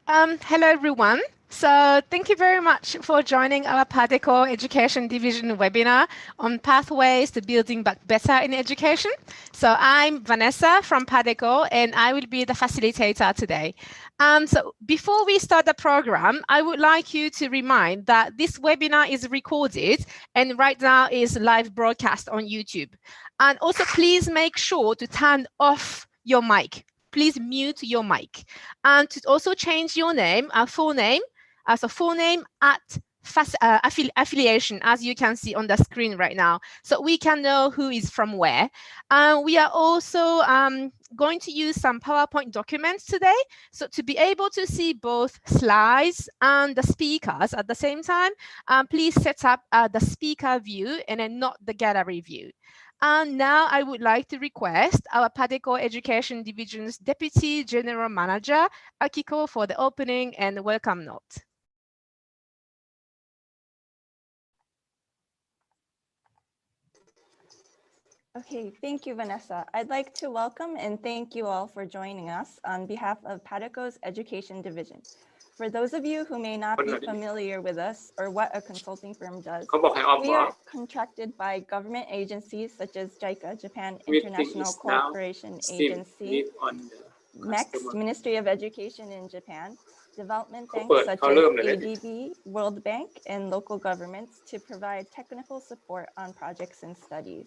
Hello, everyone. So thank you very much for joining our PADECO Education Division webinar on pathways to building back better in education. So I'm Vanessa from PADECO, and I will be the facilitator today. So before we start the program, I would like you to remind that this webinar is recorded and right now is live broadcast on YouTube. And also please make sure to turn off your mic. Please mute your mic. And to also change your name, full name, as a full name at affiliation, as you can see on the screen right now, so we can know who is from where. We are also going to use some PowerPoint documents today, so to be able to see both slides and the speakers at the same time, please set up the speaker view and then not the gallery view. And now I would like to request our PADECO Education Division's Deputy General Manager, Akiko, for the opening and welcome note. Okay, thank you, Vanessa. I'd like to welcome and thank you all for joining us on behalf of PADECO's Education Division. For those of you who may not be familiar with us or what a consulting firm does, we are contracted by government agencies such as JICA, Japan International Cooperation Agency, MEX, Ministry of Education in Japan, development banks such as ADB, World Bank, and local governments to provide technical support on projects and studies.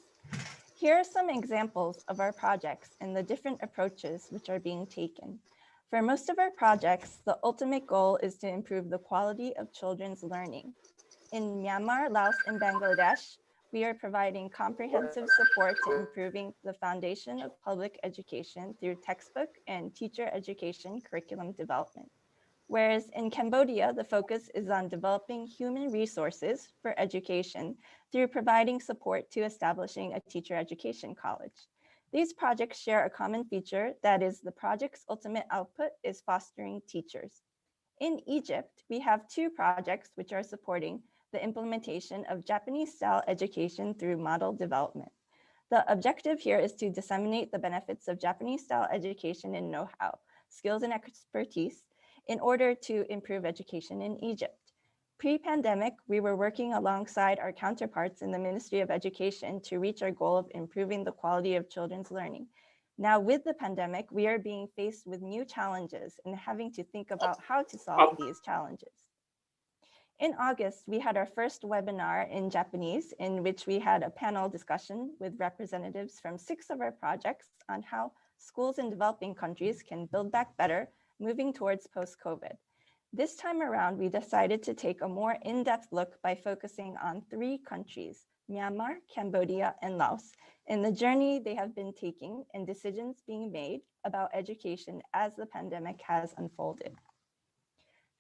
Here are some examples of our projects and the different approaches which are being taken. For most of our projects, the ultimate goal is to improve the quality of children's learning. In Myanmar, Laos, and Bangladesh, we are providing comprehensive support to improving the foundation of public education through textbook and teacher education curriculum development. Whereas in Cambodia, the focus is on developing human resources for education through providing support to establishing a teacher education college. These projects share a common feature, that is, the project's ultimate output is fostering teachers. In Egypt, we have two projects which are supporting the implementation of Japanese-style education through model development. The objective here is to disseminate the benefits of Japanese-style education and know-how, skills and expertise in order to improve education in Egypt. Pre-pandemic, we were working alongside our counterparts in the Ministry of Education to reach our goal of improving the quality of children's learning. Now, with the pandemic, we are being faced with new challenges and having to think about how to solve these challenges. In August, we had our first webinar in Japanese, in which we had a panel discussion with representatives from 6 of our projects on how schools in developing countries can build back better, moving towards post-COVID. This time around, we decided to take a more in-depth look by focusing on 3 countries, Myanmar, Cambodia, and Laos, and the journey they have been taking and decisions being made about education as the pandemic has unfolded.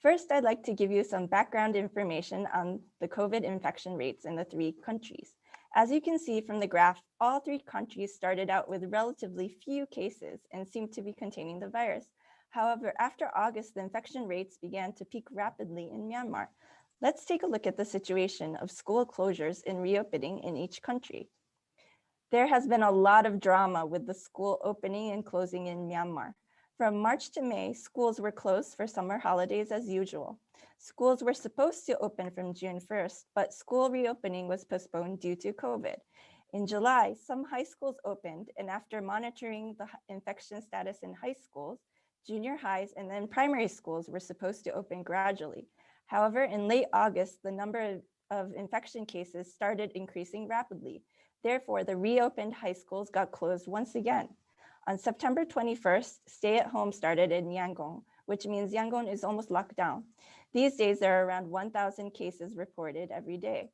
First, I'd like to give you some background information on the COVID infection rates in the 3 countries. As you can see from the graph, all 3 countries started out with relatively few cases and seemed to be containing the virus. However, after August, the infection rates began to peak rapidly in Myanmar. Let's take a look at the situation of school closures and reopening in each country. There has been a lot of drama with the school opening and closing in Myanmar. From March to May, schools were closed for summer holidays as usual. Schools were supposed to open from June 1st, but school reopening was postponed due to COVID. In July, some high schools opened, and after monitoring the infection status in high schools, junior highs and then primary schools were supposed to open gradually. However, in late August, the number of infection cases started increasing rapidly. Therefore, the reopened high schools got closed once again. On September 21st, stay-at-home started in Yangon, which means Yangon is almost locked down. These days, there are around 1,000 cases reported every day.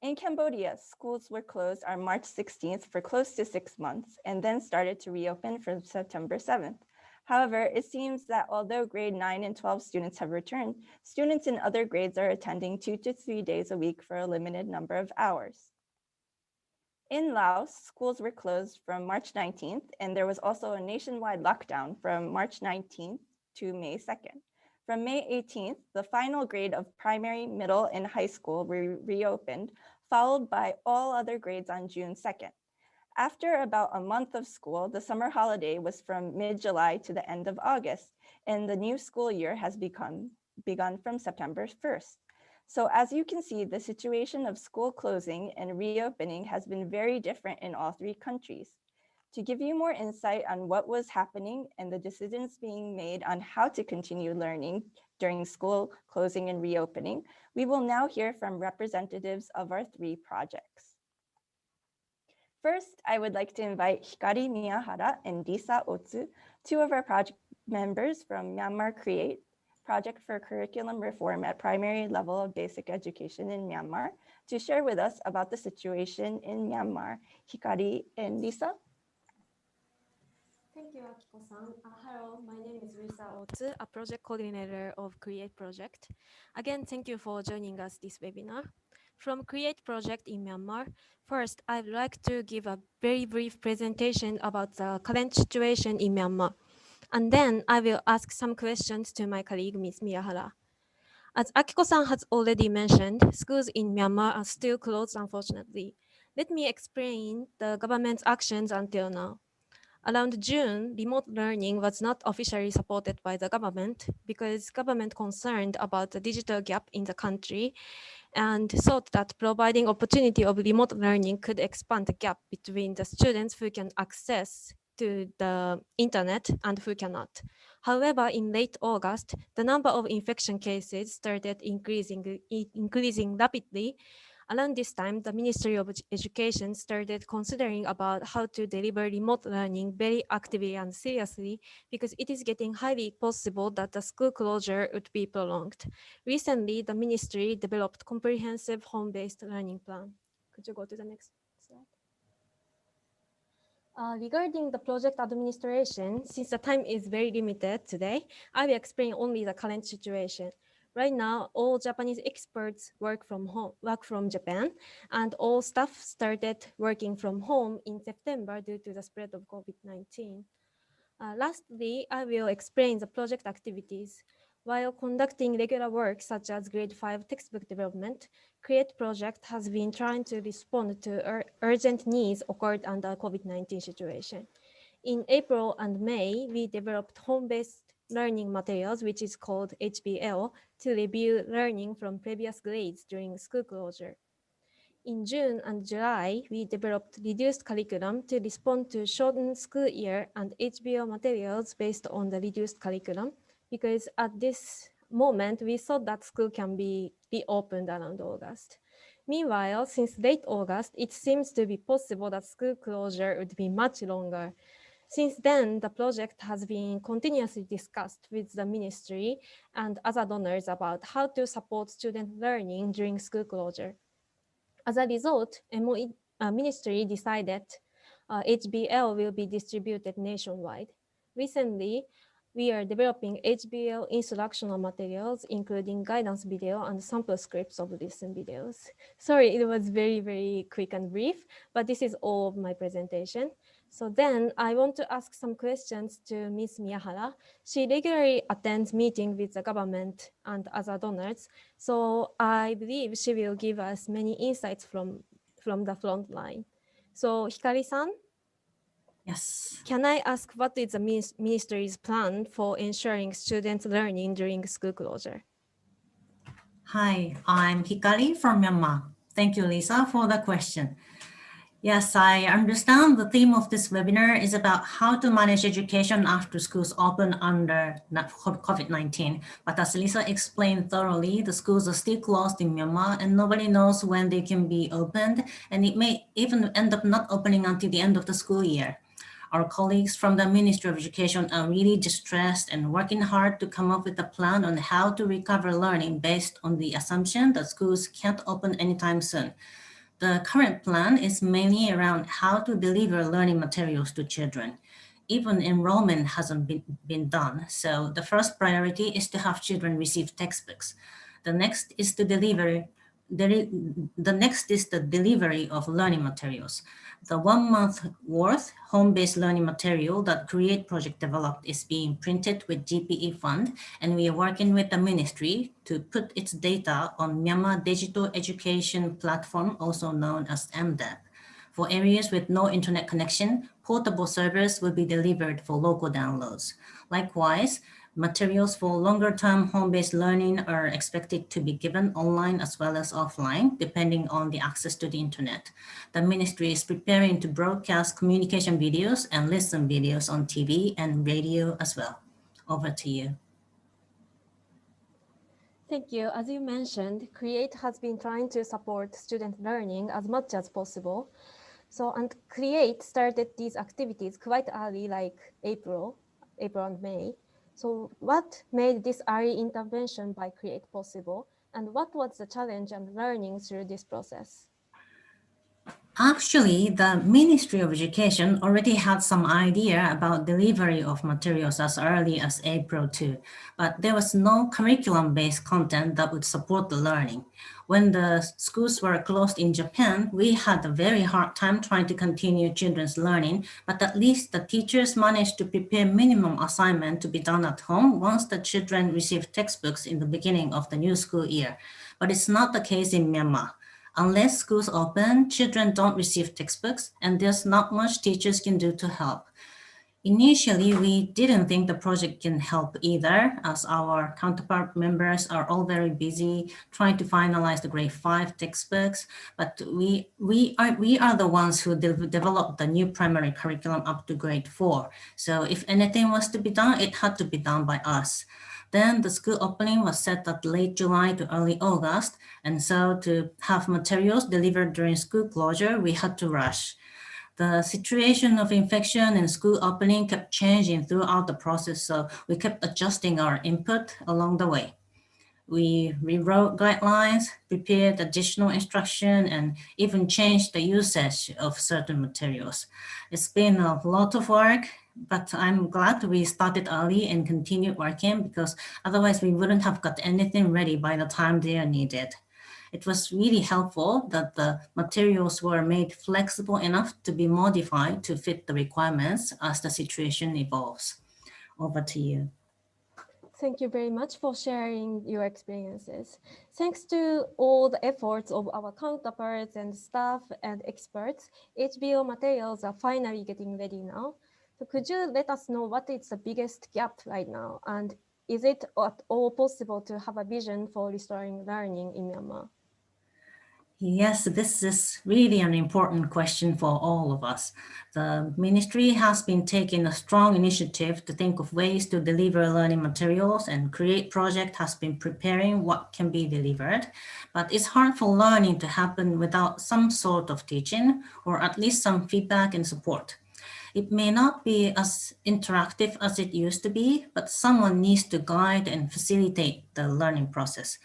In Cambodia, schools were closed on March 16th for close to 6 months and then started to reopen from September 7th. However, it seems that although grade 9 and 12 students have returned, students in other grades are attending 2 to 3 days a week for a limited number of hours. In Laos, schools were closed from March 19th, and there was also a nationwide lockdown from March 19th to May 2nd. From May 18th, the final grade of primary, middle, and high school were reopened, followed by all other grades on June 2nd. After about a month of school, the summer holiday was from mid-July to the end of August, and the new school year has begun from September 1st. So as you can see, the situation of school closing and reopening has been very different in all three countries. To give you more insight on what was happening and the decisions being made on how to continue learning during school closing and reopening, we will now hear from representatives of our three projects. First, I would like to invite Hikari Miyahara and Lisa Otsu, two of our project members from Myanmar Create, Project for Curriculum Reform at Primary Level of Basic Education in Myanmar, to share with us about the situation in Myanmar. Hikari and Lisa. Thank you, Akiko-san. Hello, my name is Lisa Otsu, a project coordinator of Create Project. Again, thank you for joining us this webinar. From Create Project in Myanmar, first, I'd like to give a very brief presentation about the current situation in Myanmar. And then I will ask some questions to my colleague, Ms. Miyahara. As Akiko-san has already mentioned, schools in Myanmar are still closed, unfortunately. Let me explain the government's actions until now. Around June, remote learning was not officially supported by the government because government concerned about the digital gap in the country and thought that providing opportunity of remote learning could expand the gap between the students who can access to the internet and who cannot. However, in late August, the number of infection cases started increasing rapidly. Around this time, the Ministry of Education started considering about how to deliver remote learning very actively and seriously because it is getting highly possible that the school closure would be prolonged. Recently, the ministry developed comprehensive home-based learning plan. Could you go to the next slide? Regarding the project administration, since the time is very limited today, I will explain only the current situation. Right now, all Japanese experts work from Japan, and all staff started working from home in September due to the spread of COVID-19. Lastly, I will explain the project activities. While conducting regular work such as grade 5 textbook development, Create Project has been trying to respond to urgent needs occurred under COVID-19 situation. In April and May, we developed home-based learning materials, which is called HBL, to review learning from previous grades during school closure. In June and July, we developed reduced curriculum to respond to shortened school year and HBO materials based on the reduced curriculum, because at this moment, we thought that school can be reopened around August. Meanwhile, since late August, it seems to be possible that school closure would be much longer. Since then, the project has been continuously discussed with the ministry and other donors about how to support student learning during school closure. As a result, MOE ministry decided HBL will be distributed nationwide. Recently, we are developing HBL instructional materials, including guidance video and sample scripts of lesson videos. Sorry, it was very, very quick and brief, but this is all of my presentation. So then I want to ask some questions to Ms. Miyahara. She regularly attends meetings with the government and other donors. So I believe she will give us many insights from the front line. So Hikari-san? Yes. Can I ask what is the ministry's plan for ensuring students' learning during school closure? Hi, I'm Hikari from Myanmar. Thank you, Lisa, for the question. Yes, I understand the theme of this webinar is about how to manage education after schools open under COVID-19. But as Lisa explained thoroughly, the schools are still closed in Myanmar and nobody knows when they can be opened. And it may even end up not opening until the end of the school year. Our colleagues from the Ministry of Education are really distressed and working hard to come up with a plan on how to recover learning based on the assumption that schools can't open anytime soon. The current plan is mainly around how to deliver learning materials to children. Even enrollment hasn't been done, so the first priority is to have children receive textbooks. The next is the delivery of learning materials. The 1 month worth home-based learning material that Create Project developed is being printed with GPE fund, and we are working with the ministry to put its data on Myanmar Digital Education Platform, also known as MDEP. For areas with no internet connection, portable servers will be delivered for local downloads. Likewise, materials for longer-term home-based learning are expected to be given online as well as offline, depending on the access to the internet. The ministry is preparing to broadcast communication videos and lesson videos on TV and radio as well. Over to you. Thank you. As you mentioned, CREATE has been trying to support student learning as much as possible. So, and CREATE started these activities quite early, like April and May. So what made this early intervention by CREATE possible? And what was the challenge and learning through this process? Actually, the Ministry of Education already had some idea about delivery of materials as early as April too, but there was no curriculum-based content that would support the learning. When the schools were closed in Japan, we had a very hard time trying to continue children's learning, but at least the teachers managed to prepare minimum assignment to be done at home once the children received textbooks in the beginning of the new school year. But it's not the case in Myanmar. Unless schools open, children don't receive textbooks, and there's not much teachers can do to help. Initially, we didn't think the project can help either, as our counterpart members are all very busy trying to finalize the grade 5 textbooks, but we are the ones who developed the new primary curriculum up to grade 4. So if anything was to be done, it had to be done by us. Then the school opening was set at late July to early August, and so to have materials delivered during school closure, we had to rush. The situation of infection and school opening kept changing throughout the process, so we kept adjusting our input along the way. We rewrote guidelines, prepared additional instruction, and even changed the usage of certain materials. It's been a lot of work, but I'm glad we started early and continued working, because otherwise we wouldn't have got anything ready by the time they are needed. It was really helpful that the materials were made flexible enough to be modified to fit the requirements as the situation evolves. Over to you. Thank you very much for sharing your experiences. Thanks to all the efforts of our counterparts and staff and experts, HBO materials are finally getting ready now. So could you let us know what is the biggest gap right now? And is it at all possible to have a vision for restoring learning in Myanmar? Yes, this is really an important question for all of us. The ministry has been taking a strong initiative to think of ways to deliver learning materials, and CREATE project has been preparing what can be delivered. But it's hard for learning to happen without some sort of teaching, or at least some feedback and support. It may not be as interactive as it used to be, but someone needs to guide and facilitate the learning process.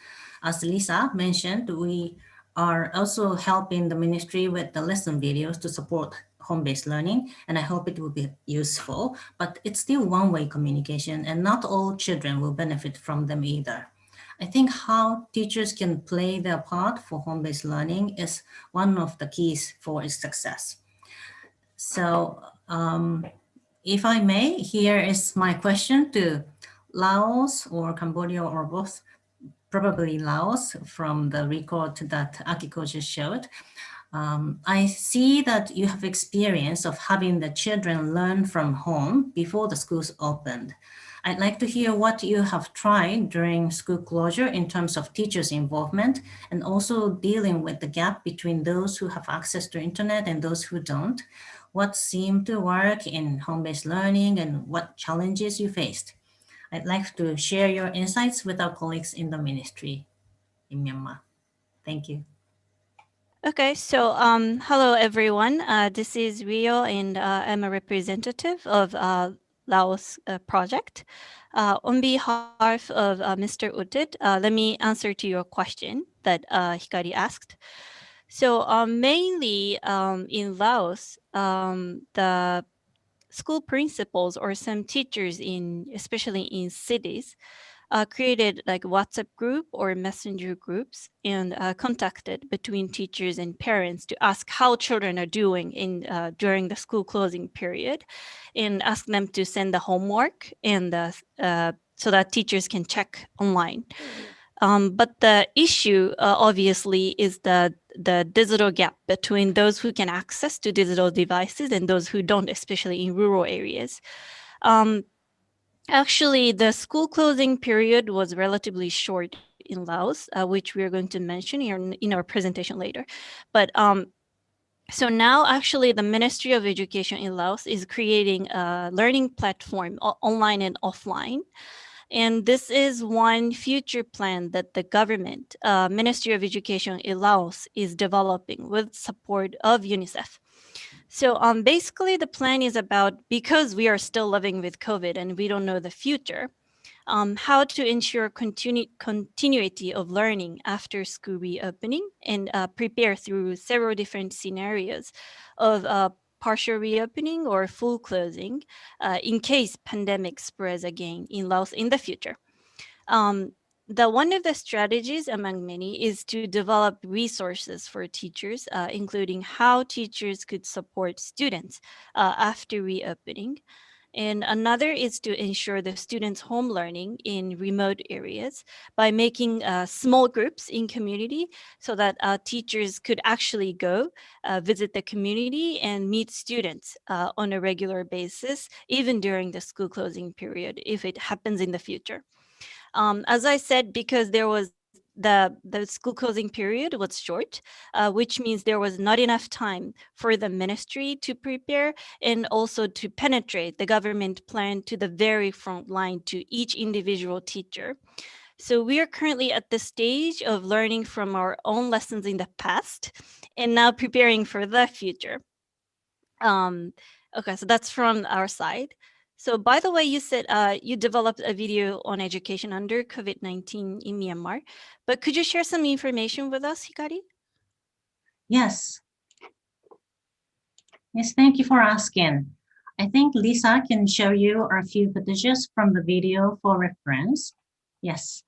As Lisa mentioned, we are also helping the ministry with the lesson videos to support home-based learning, and I hope it will be useful, but it's still one-way communication, and not all children will benefit from them either. I think how teachers can play their part for home-based learning is one of the keys for its success. So if I may, here is my question to Laos or Cambodia or both, probably Laos, from the record that Akiko just showed. I see that you have experience of having the children learn from home before the schools opened. I'd like to hear what you have tried during school closure in terms of teachers' involvement, and also dealing with the gap between those who have access to internet and those who don't. What seemed to work in home-based learning and what challenges you faced. I'd like to share your insights with our colleagues in the ministry in Myanmar. Thank you. Okay, so hello everyone. This is Rio, and I'm a representative of Laos project. On behalf of Mr. Udit, let me answer to your question that Hikari asked. So mainly in Laos, the school principals or some teachers especially in cities, created like WhatsApp group or messenger groups and contacted between teachers and parents to ask how children are doing during the school closing period, and ask them to send the homework and so that teachers can check online. But the issue obviously is that the digital gap between those who can access to digital devices and those who don't, especially in rural areas. Actually, the school closing period was relatively short in Laos, which we are going to mention here in our presentation later. But so now actually the Ministry of Education in Laos is creating a learning platform online and offline. And this is one future plan that the government, Ministry of Education in Laos is developing with support of UNICEF. So basically the plan is about, because we are still living with COVID and we don't know the future, how to ensure continuity of learning after school reopening and prepare through several different scenarios of partial reopening or full closing in case pandemic spreads again in Laos in the future. One of the strategies among many is to develop resources for teachers, including how teachers could support students after reopening. And another is to ensure the students' home learning in remote areas by making small groups in community so that teachers could actually go visit the community and meet students on a regular basis, even during the school closing period, if it happens in the future. As I said, because there was the school closing period was short, which means there was not enough time for the ministry to prepare and also to penetrate the government plan to the very front line to each individual teacher. So we are currently at the stage of learning from our own lessons in the past and now preparing for the future. Okay, so that's from our side. So by the way, you said you developed a video on education under COVID-19 in Myanmar, but could you share some information with us, Hikari? Yes. Yes, thank you for asking. I think Lisa can show you a few footages from the video for reference. Yes.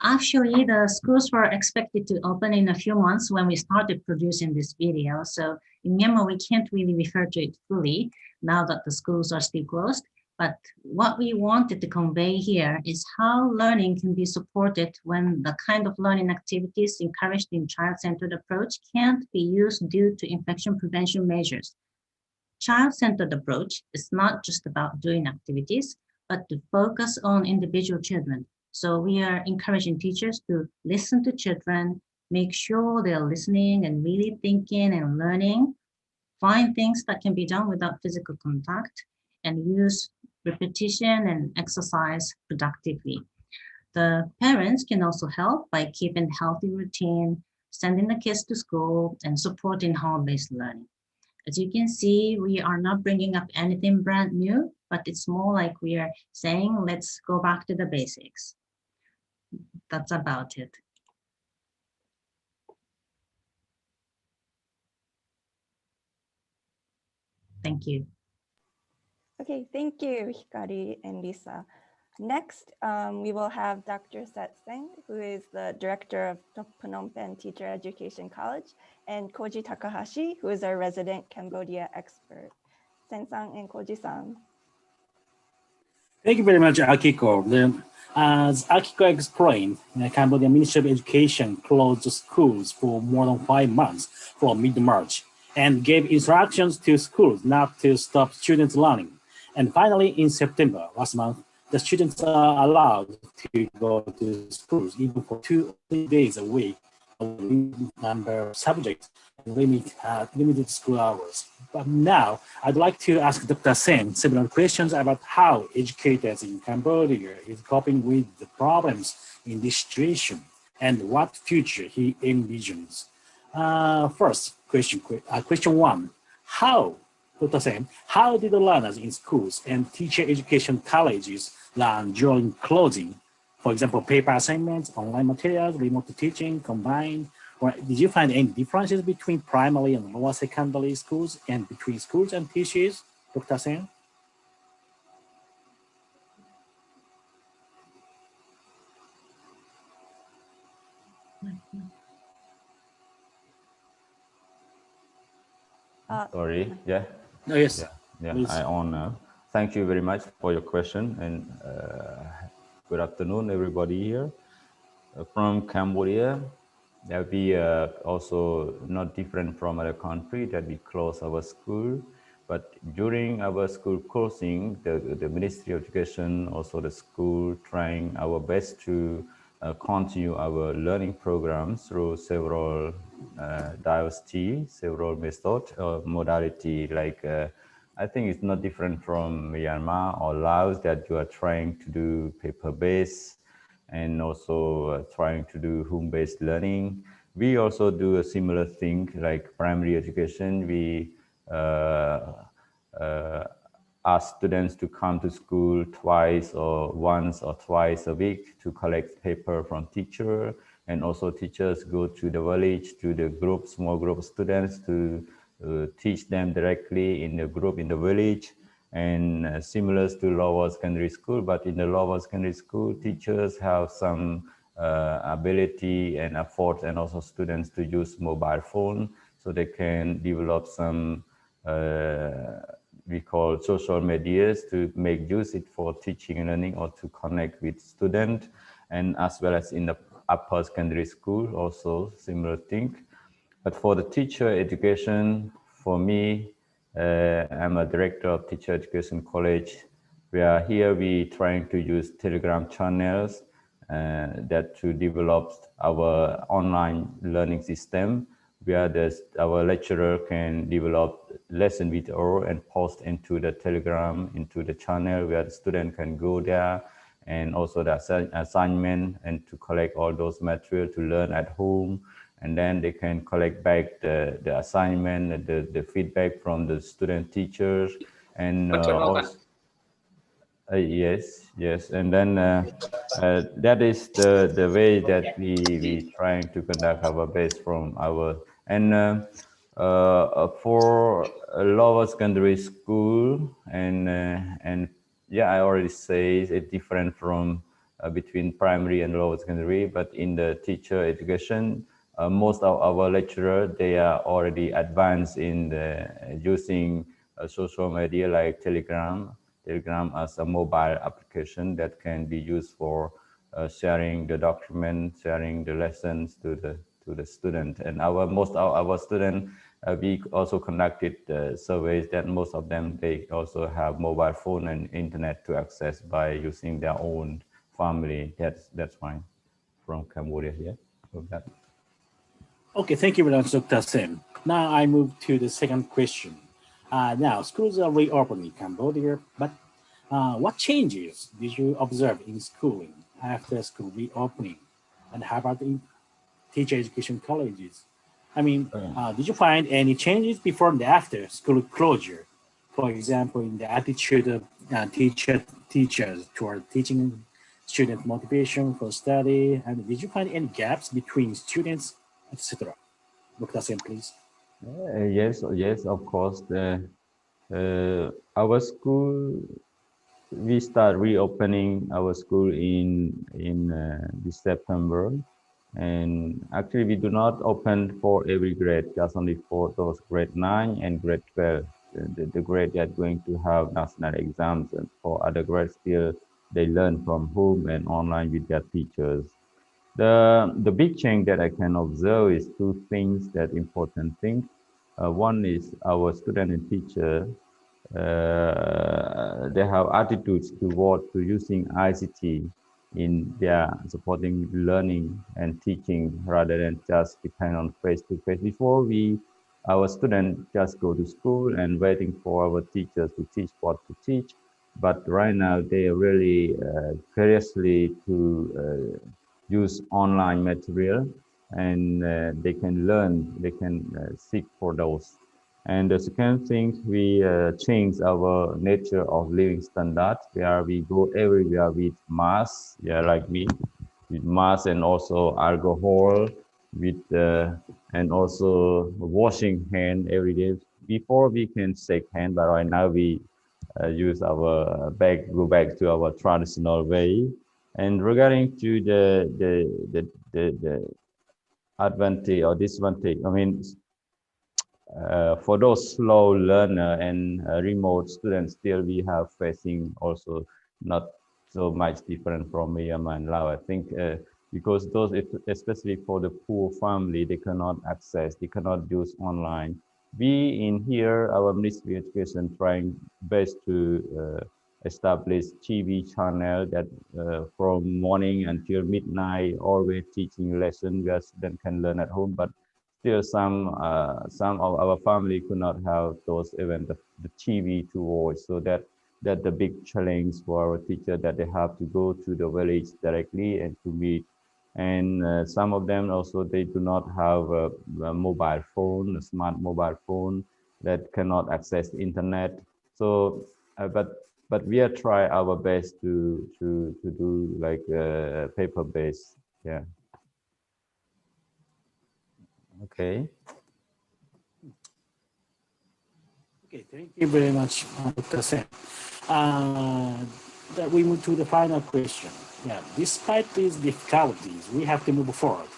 Actually, the schools were expected to open in a few months when we started producing this video. So in Myanmar, we can't really refer to it fully now that the schools are still closed. But what we wanted to convey here is how learning can be supported when the kind of learning activities encouraged in child-centered approach can't be used due to infection prevention measures. Child-centered approach is not just about doing activities, but to focus on individual children. So we are encouraging teachers to listen to children, make sure they're listening and really thinking and learning, find things that can be done without physical contact, and use repetition and exercise productively. The parents can also help by keeping healthy routine, sending the kids to school, and supporting home-based learning. As you can see, we are not bringing up anything brand new, but it's more like we are saying, let's go back to the basics. That's about it. Thank you. Okay, thank you, Hikari and Lisa. Next, we will have Dr. Seth Seng, who is the director of Phnom Penh Teacher Education College, and Koji Takahashi, who is our resident Cambodia expert. Sen-san and Koji-san. Thank you very much, Akiko. As Akiko explained, the Cambodia Ministry of Education closed the schools for more than 5 months from mid-March and gave instructions to schools not to stop students learning. And finally, in September last month, the students are allowed to go to schools even for 2 days a week, a limited number of subjects, limited school hours. But now, I'd like to ask Dr. Sen several questions about how educators in Cambodia is coping with the problems in this situation and what future he envisions. First, question one, Dr. Sen, how did the learners in schools and teacher education colleges learn during closing? For example, paper assignments, online materials, remote teaching, combined. Or did you find any differences between primary and lower secondary schools and between schools and teachers, Dr. Sen? Sorry, yeah. Oh, yes. Yeah, I on now. Thank you very much for your question, and good afternoon, everybody here from Cambodia. that we also not different from other country that we close our school. But during our school closing, the Ministry of Education, also the school, trying our best to continue our learning programs through several diversity, several method or modality. Like I think it's not different from Myanmar or Laos that you are trying to do paper-based and also trying to do home-based learning. We also do a similar thing like primary education. We ask students to come to school twice or once or twice a week to collect paper from teacher, and also teachers go to the village to the group, small group of students to teach them directly in the group in the village. And similar to lower secondary school, but in the lower secondary school, teachers have some ability and effort, and also students to use mobile phone, so they can develop some we call social medias to make use it for teaching and learning or to connect with students, and as well as in the upper secondary school also similar thing. But for the teacher education, for me, I'm a director of Teacher Education College. We trying to use Telegram channels that to develop our online learning system, where our lecturer can develop lesson video and post into the Telegram, into the channel where the student can go there, and also the assignment, and to collect all those material to learn at home. And then they can collect back the assignment, the feedback from the student teachers, and also, yes. And then that is the way that we trying to conduct our best from our, and for a lower secondary school, and yeah, I already say it's different from between primary and lower secondary, but in the teacher education, most of our lecturers, they are already advanced in using social media like Telegram as a mobile application that can be used for sharing the document, sharing the lessons to the student. And most of our students, we also conducted surveys that most of them, they also have mobile phone and internet to access by using their own family. That's fine from Cambodia here. Yeah. Okay, thank you very much, Dr. Sim. Now I move to the second question. Now, schools are reopening in Cambodia, but what changes did you observe in schooling after school reopening? And how about in teacher education colleges? I mean, did you find any changes before and after school closure? For example, in the attitude of teachers toward teaching, student motivation for study, and did you find any gaps between students, etc.? Dr. Sim, please. Yes, of course. Our school, we start reopening our school in this September, and actually we do not open for every grade, just only for those grade 9 and grade 12. The grade that are going to have national exams, and for other grades still they learn from home and online with their teachers. The big change that I can observe is two things, that important thing. One is our student and teacher, they have attitudes toward to using ICT in their supporting learning and teaching rather than just depend on face-to-face. Before our students just go to school and waiting for our teachers to teach what to teach. But right now they are really seriously to use online material, and they can learn, they can seek for those. And the second thing, we change our nature of living standard, where we go everywhere with mask, yeah, like me, with mask and also alcohol, with and also washing hand every day. Before we can shake hand, but right now we use our go back to our traditional way. And regarding to the advantage or disadvantage, I mean, for those slow learner and remote students, still we have facing also not so much different from Myanmar and Laos. I think because those, especially for the poor family, they cannot access, they cannot use online. We in here, our Ministry of Education trying best to establish TV channel that from morning until midnight, always teaching lesson where students can learn at home, but still some of our family could not have those even the TV to watch. So that the big challenge for our teacher, that they have to go to the village directly and to meet. And some of them also, they do not have a mobile phone, a smart mobile phone that cannot access the internet. So, but we are try our best to do like paper based. Yeah. Okay. Okay, thank you very much, Dr. Sen. That we move to the final question. Yeah, despite these difficulties, we have to move forward.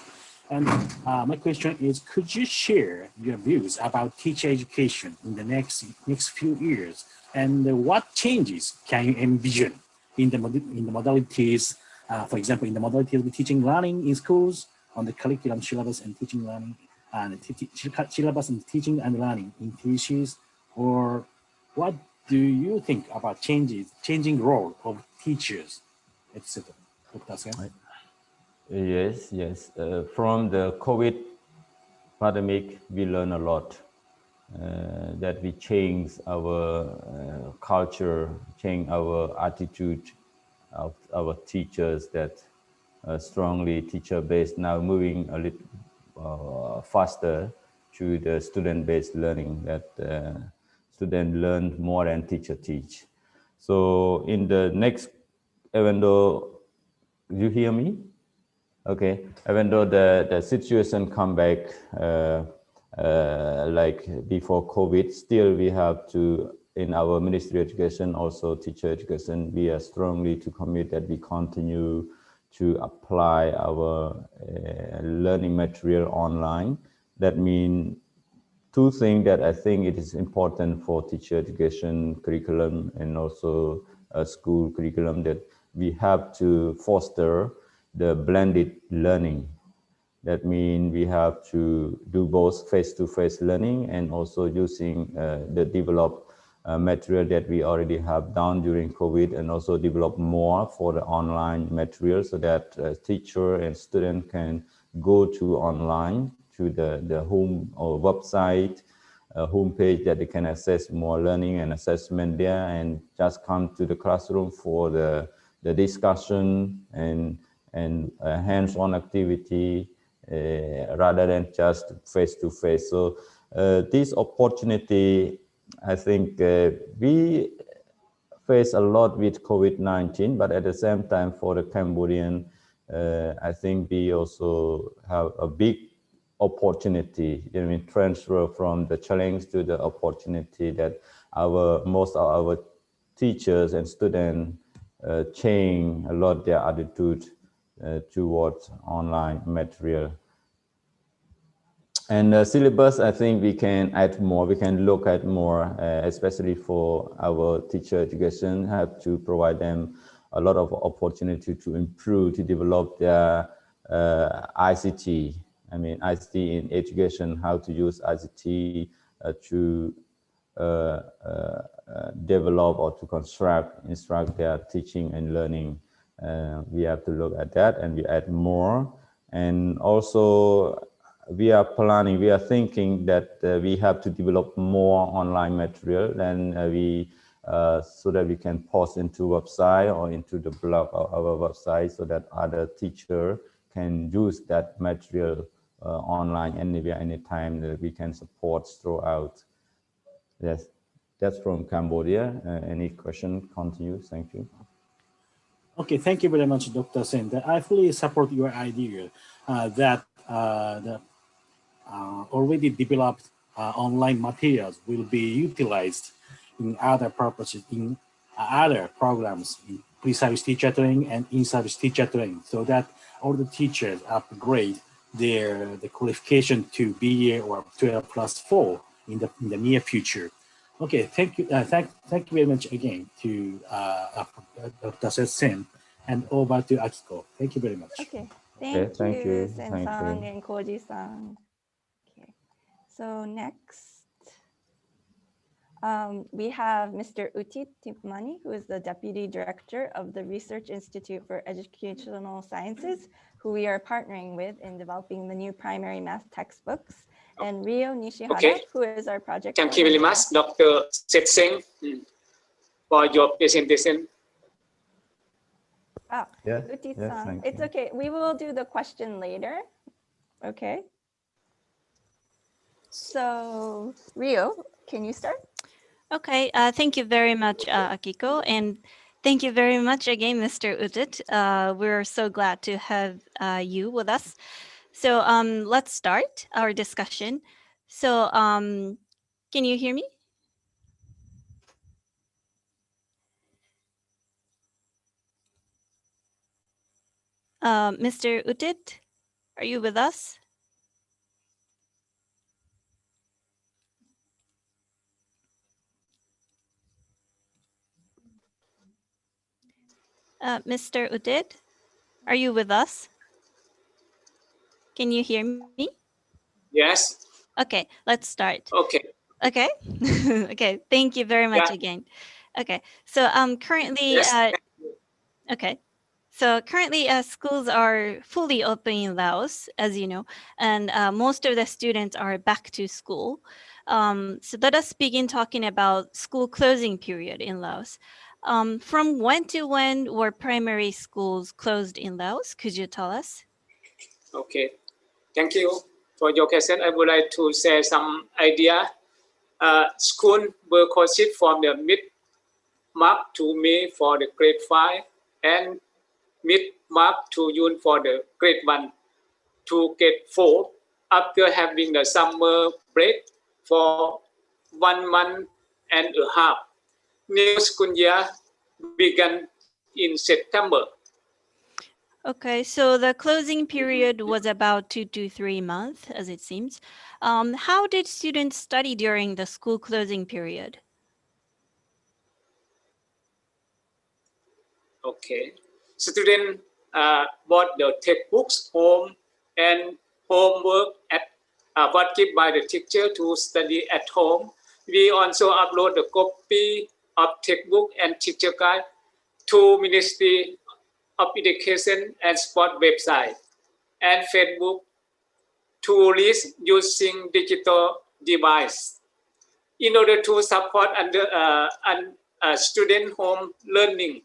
And my question is, could you share your views about teacher education in the next few years, and what changes can you envision in the modalities, for example, in the modality of the teaching learning in schools, on the curriculum syllabus and teaching learning, and syllabus and teaching and learning in TCs, or what do you think about changing role of teachers, etc.? Dr. Sen? Yes. From the COVID pandemic, we learn a lot. That we change our culture, change our attitude of our teachers, that strongly teacher-based, now moving a little faster to the student-based learning, that student learn more than teacher teach. So in the next, even though, you hear me? Okay, even though the situation come back like before COVID, still we have to, in our Ministry of Education, also teacher education, we are strongly to commit that we continue to apply our learning material online. That means two things that I think it is important for teacher education curriculum and also a school curriculum, that we have to foster the blended learning. That means we have to do both face-to-face learning and also using the developed material that we already have done during COVID, and also develop more for the online material, so that teacher and student can go to online to the home or website, homepage, that they can access more learning and assessment there, and just come to the classroom for the discussion and hands-on activity rather than just face-to-face. So this opportunity, I think we face a lot with COVID-19, but at the same time for the Cambodian, I think we also have a big opportunity. I mean, transfer from the challenge to the opportunity, that most of our teachers and students change a lot their attitude towards online material. And the syllabus, I think we can add more, we can look at more, especially for our teacher education, have to provide them a lot of opportunity to improve, to develop their ICT. I mean, ICT in education, how to use ICT to develop or to instruct their teaching and learning. We have to look at that, and we add more. And also we are planning, we are thinking that we have to develop more online material, and so that we can post into website or into the blog of our website, so that other teacher can use that material online anywhere, anytime, that we can support throughout. Yes, that's from Cambodia. Any question? Continue. Thank you. Okay, thank you very much, Dr. Sen. I fully support your idea that the already developed online materials will be utilized in other purposes, in other programs, in pre-service teacher training and in-service teacher training, so that all the teachers upgrade the qualification to BA or 12+4 in the near future. Okay, thank you. Thank you very much again to Dr. Sen, and over to Akiko. Thank you very much. Okay, Thank thank you, you. Sen-san and Koji-san. Okay, so next, we have Mr. Uti Tipmani, who is the Deputy Director of the Research Institute for Educational Sciences, who we are partnering with in developing the new primary math textbooks, and Rio Nishihara, who is our project Thank you very much, Dr. Setseng, for your presentation. Yes, Uti-san, thank it's you. okay. We will do the question later. Okay. So Rio, can you start? Okay, thank you very much, Akiko, and thank you very much again, Mr. Udit. We're so glad to have you with us. So let's start our discussion. So can you hear me? Mr. Udit, are you with us? Mr. Udit, are you with us? Can you hear me? Yes. Okay, let's start. Okay. Okay. Okay, thank you very much Yeah. again. Okay, so currently, Yes. okay. So currently, schools are fully open in Laos, as you know, and most of the students are back to school. So let us begin talking about school closing period in Laos. From when to when were primary schools closed in Laos? Could you tell us? Okay. Thank you for your question. I would like to share some idea. School will consist from the mid-March to May for the grade 5 and mid-March to June for the grade 1 to grade 4 after having the summer break for 1 month and a half. New school year began in September. Okay, so the closing period was about 2 to 3 months, as it seems. How did students study during the school closing period? Okay. Students bought the textbooks home and homework what given by the teacher to study at home. We also upload the copy of textbook and teacher guide to Ministry of Education and Sport website and Facebook to list using digital device. In order to support student home learning,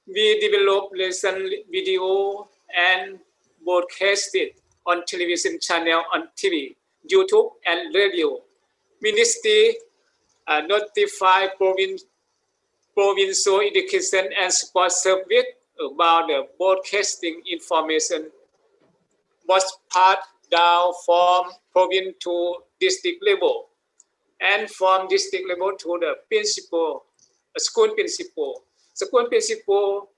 we develop lesson video and broadcast it on television channel on TV, YouTube, and radio. Ministry notify provincial education and sport service about the broadcasting information was passed down from province to district level and from district level to the principal, school principal. School principal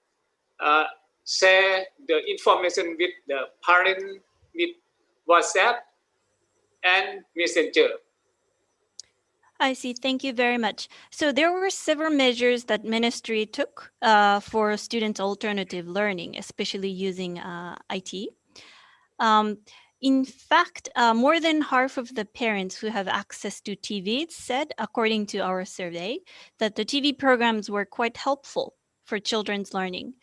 share the information with the parent with WhatsApp and Messenger. I see. Thank you very much. So there were several measures that ministry took for students' alternative learning, especially using IT. In fact, more than half of the parents who have access to TV said, according to our survey, that the TV programs were quite helpful for children's learning.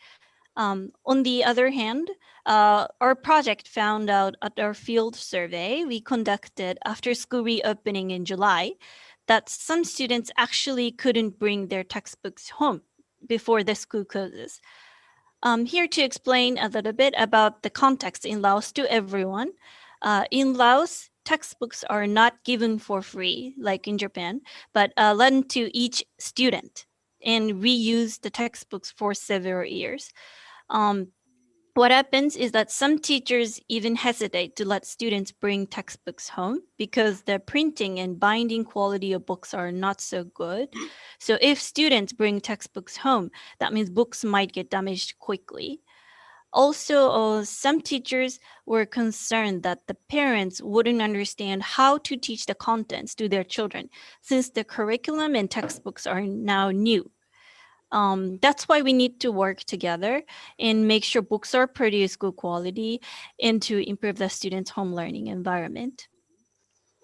On the other hand, our project found out at our field survey we conducted after school reopening in July that some students actually couldn't bring their textbooks home before the school closes. Here to explain a little bit about the context in Laos to everyone. In Laos, textbooks are not given for free, like in Japan, but lent to each student, and we use the textbooks for several years. What happens is that some teachers even hesitate to let students bring textbooks home because the printing and binding quality of books are not so good. So if students bring textbooks home, that means books might get damaged quickly. Also, some teachers were concerned that the parents wouldn't understand how to teach the contents to their children since the curriculum and textbooks are now new. That's why we need to work together and make sure books are produced good quality and to improve the students' home learning environment.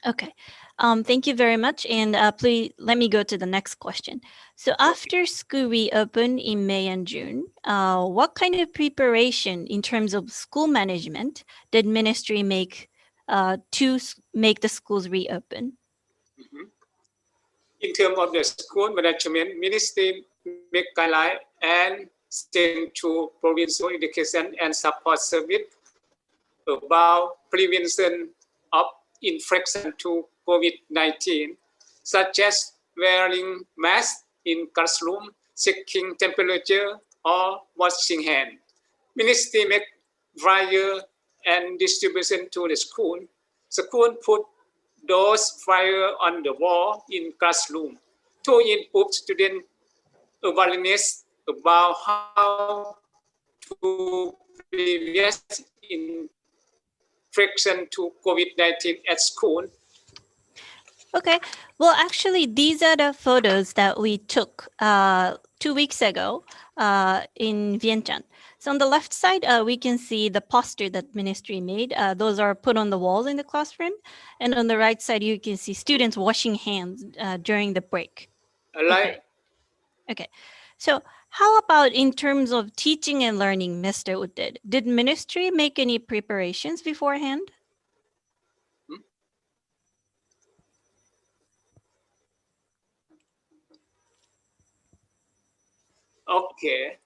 Okay, thank you very much. And please let me go to the next question. So after school reopened in May and June, what kind of preparation in terms of school management did ministry make to make the schools reopen? In terms of the school management, ministry make guidelines and send to provincial education and support service about prevention of infection to COVID-19, such as wearing masks in classroom, checking temperature, or washing hands. Ministry make flyer and distribution to the school. School put those flyers on the wall in classroom to improve student awareness about how to prevent infection to COVID-19 at school. Okay, well, actually, these are the photos that we took 2 weeks ago in Vientiane. So on the left side, we can see the poster that ministry made. Those are put on the walls in the classroom. And on the right side, you can see students washing hands during the break. Okay. So how about in terms of teaching and learning, Mr. Uddid? Did ministry make any preparations beforehand? Okay.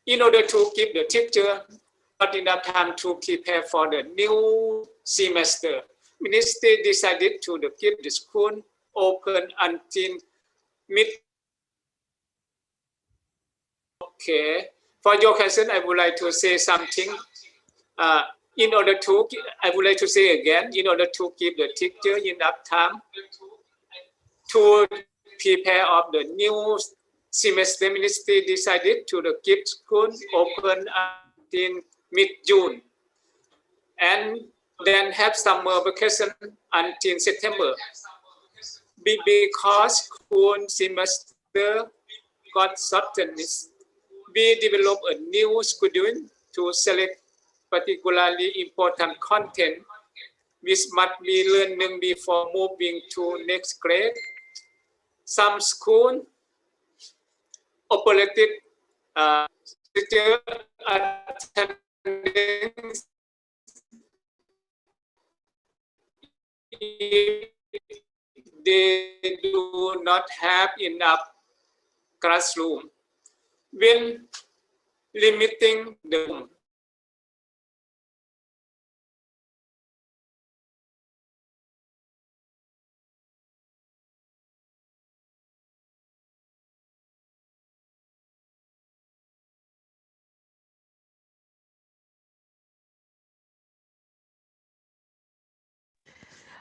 In order to give the teacher not enough time to prepare for the new semester, ministry decided to keep the school open until mid. Okay. For your question, I would like to say something. I would like to say again, in order to give the teacher enough time to prepare of the new semester, ministry decided to keep school open until mid-June and then have summer vacation until September. Because school semester got shortened, we developed a new schedule to select particularly important content which must be learned before moving to next grade. Some schools operated teacher attendance if they do not have enough classroom. When limiting the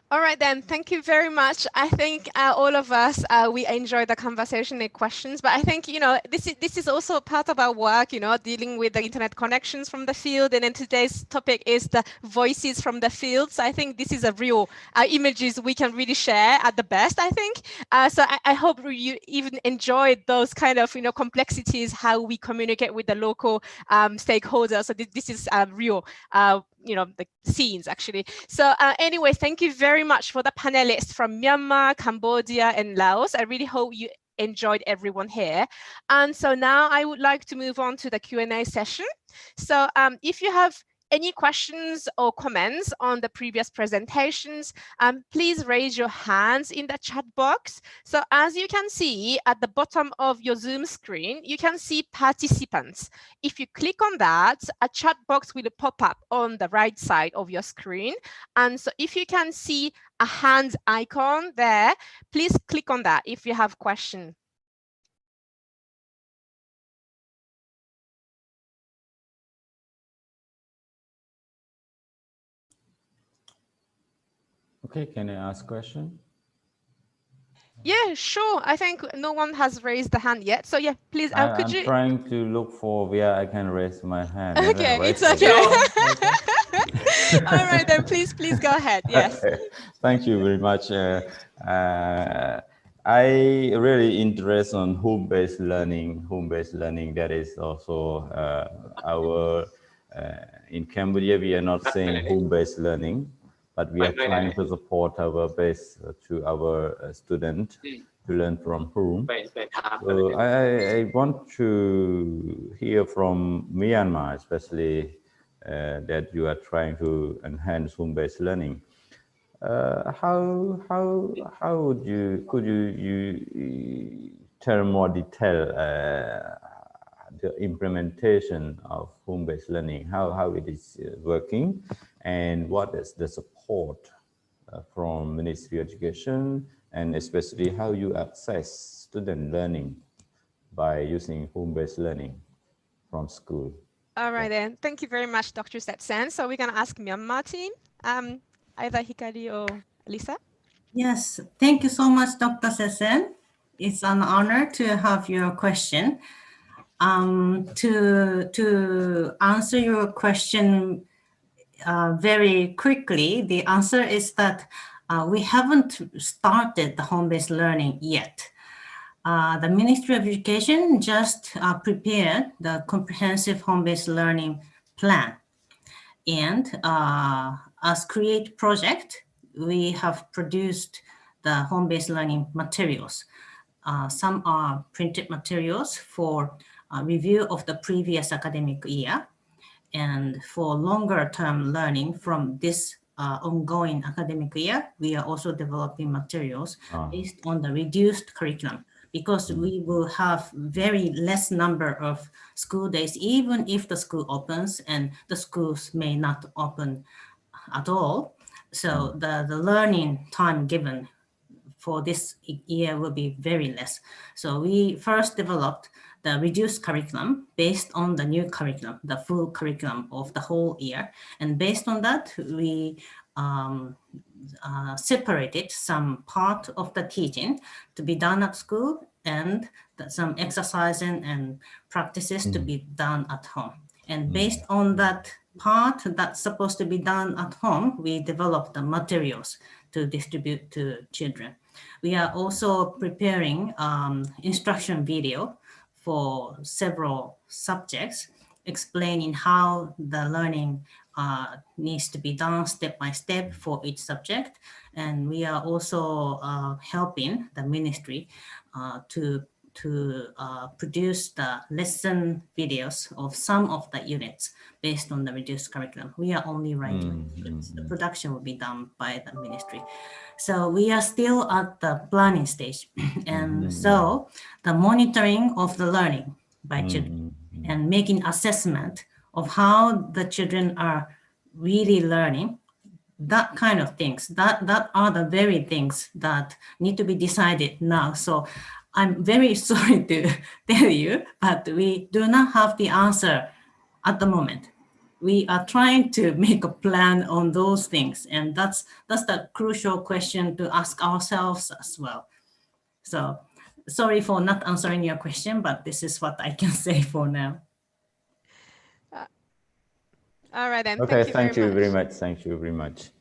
All right, then. Thank you very much. I think all of us, we enjoyed the conversation and questions, but I think, this is also part of our work, dealing with the internet connections from the field. And then today's topic is the voices from the field. So I think this is a real images we can really share at the best, I think. So I hope you even enjoyed those kind of, complexities, how we communicate with the local stakeholders. So this is real, the scenes actually. So anyway, thank you very much for the panelists from Myanmar, Cambodia, and Laos. I really hope you enjoyed everyone here. And so now I would like to move on to the Q&A session. So if you have any questions or comments on the previous presentations, please raise your hands in the chat box. So as you can see at the bottom of your Zoom screen, you can see participants. If you click on that, a chat box will pop up on the right side of your screen. And so if you can see a hand icon there, please click on that if you have questions. Okay, can I ask a question? Yeah, sure. I think no one has raised the hand yet. So yeah, please, could you? I'm trying to look for where I can raise my hand. Okay, it's okay. All right, then please go ahead. Yes. Okay. Thank you very much. I really interest on home-based learning. Home-based learning, that is also our, in Cambodia, we are not saying home-based learning, but we are trying to support our base to our student to learn from home. So I want to hear from Myanmar, especially that you are trying to enhance home-based learning. How would you could you tell more detail the implementation of home-based learning, how it is working, and what is the support from Ministry of Education, and especially how you access student learning by using home-based learning from school. All right, then. Thank you very much, Dr. Setsen. So we're going to ask Myanmar team, either Hikari or Lisa. Yes, thank you so much, Dr. Sesen. It's an honor to have your question. To answer your question very quickly, the answer is that we haven't started the home-based learning yet. The Ministry of Education just prepared the comprehensive home-based learning plan. And as CREATE project, we have produced the home-based learning materials. Some are printed materials for review of the previous academic year. And for longer term learning from this ongoing academic year, we are also developing materials based on the reduced curriculum, because we will have very less number of school days, even if the school opens, and the schools may not open at all. So the learning time given for this year will be very less. So we first developed the reduced curriculum based on the new curriculum, the full curriculum of the whole year. And based on that, we separated some part of the teaching to be done at school and some exercising and practices to be done at home. And based on that part that's supposed to be done at home, we developed the materials to distribute to children. We are also preparing instruction video for several subjects, explaining how the learning needs to be done step by step for each subject. And we are also helping the ministry to produce the lesson videos of some of the units based on the reduced curriculum. We are only writing. The production will be done by the ministry. So we are still at the planning stage. And so the monitoring of the learning by children and making assessment of how the children are really learning, that kind of things, that are the very things that need to be decided now. So I'm very sorry to tell you, but we do not have the answer at the moment. We are trying to make a plan on those things, and that's the crucial question to ask ourselves as well. So sorry for not answering your question, but this is what I can say for now. All right, then. Okay, Thank you very much. Thank you very much.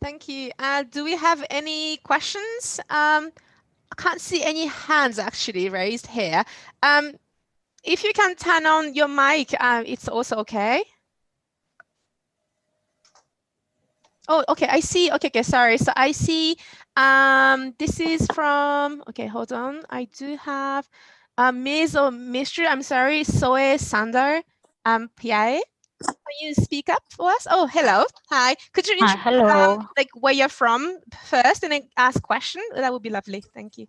Thank you. Do we have any questions? I can't see any hands actually raised here. If you can turn on your mic, it's also okay. Oh, okay, I see. Okay, sorry. So I see this is from, okay, hold on. I do have Ms. or Mr. I'm sorry, Soe Sander PA. Can you speak up for us? Oh, hello. Hi. Could you introduce hello. like where you're from first and then ask question? That would be lovely. Thank you.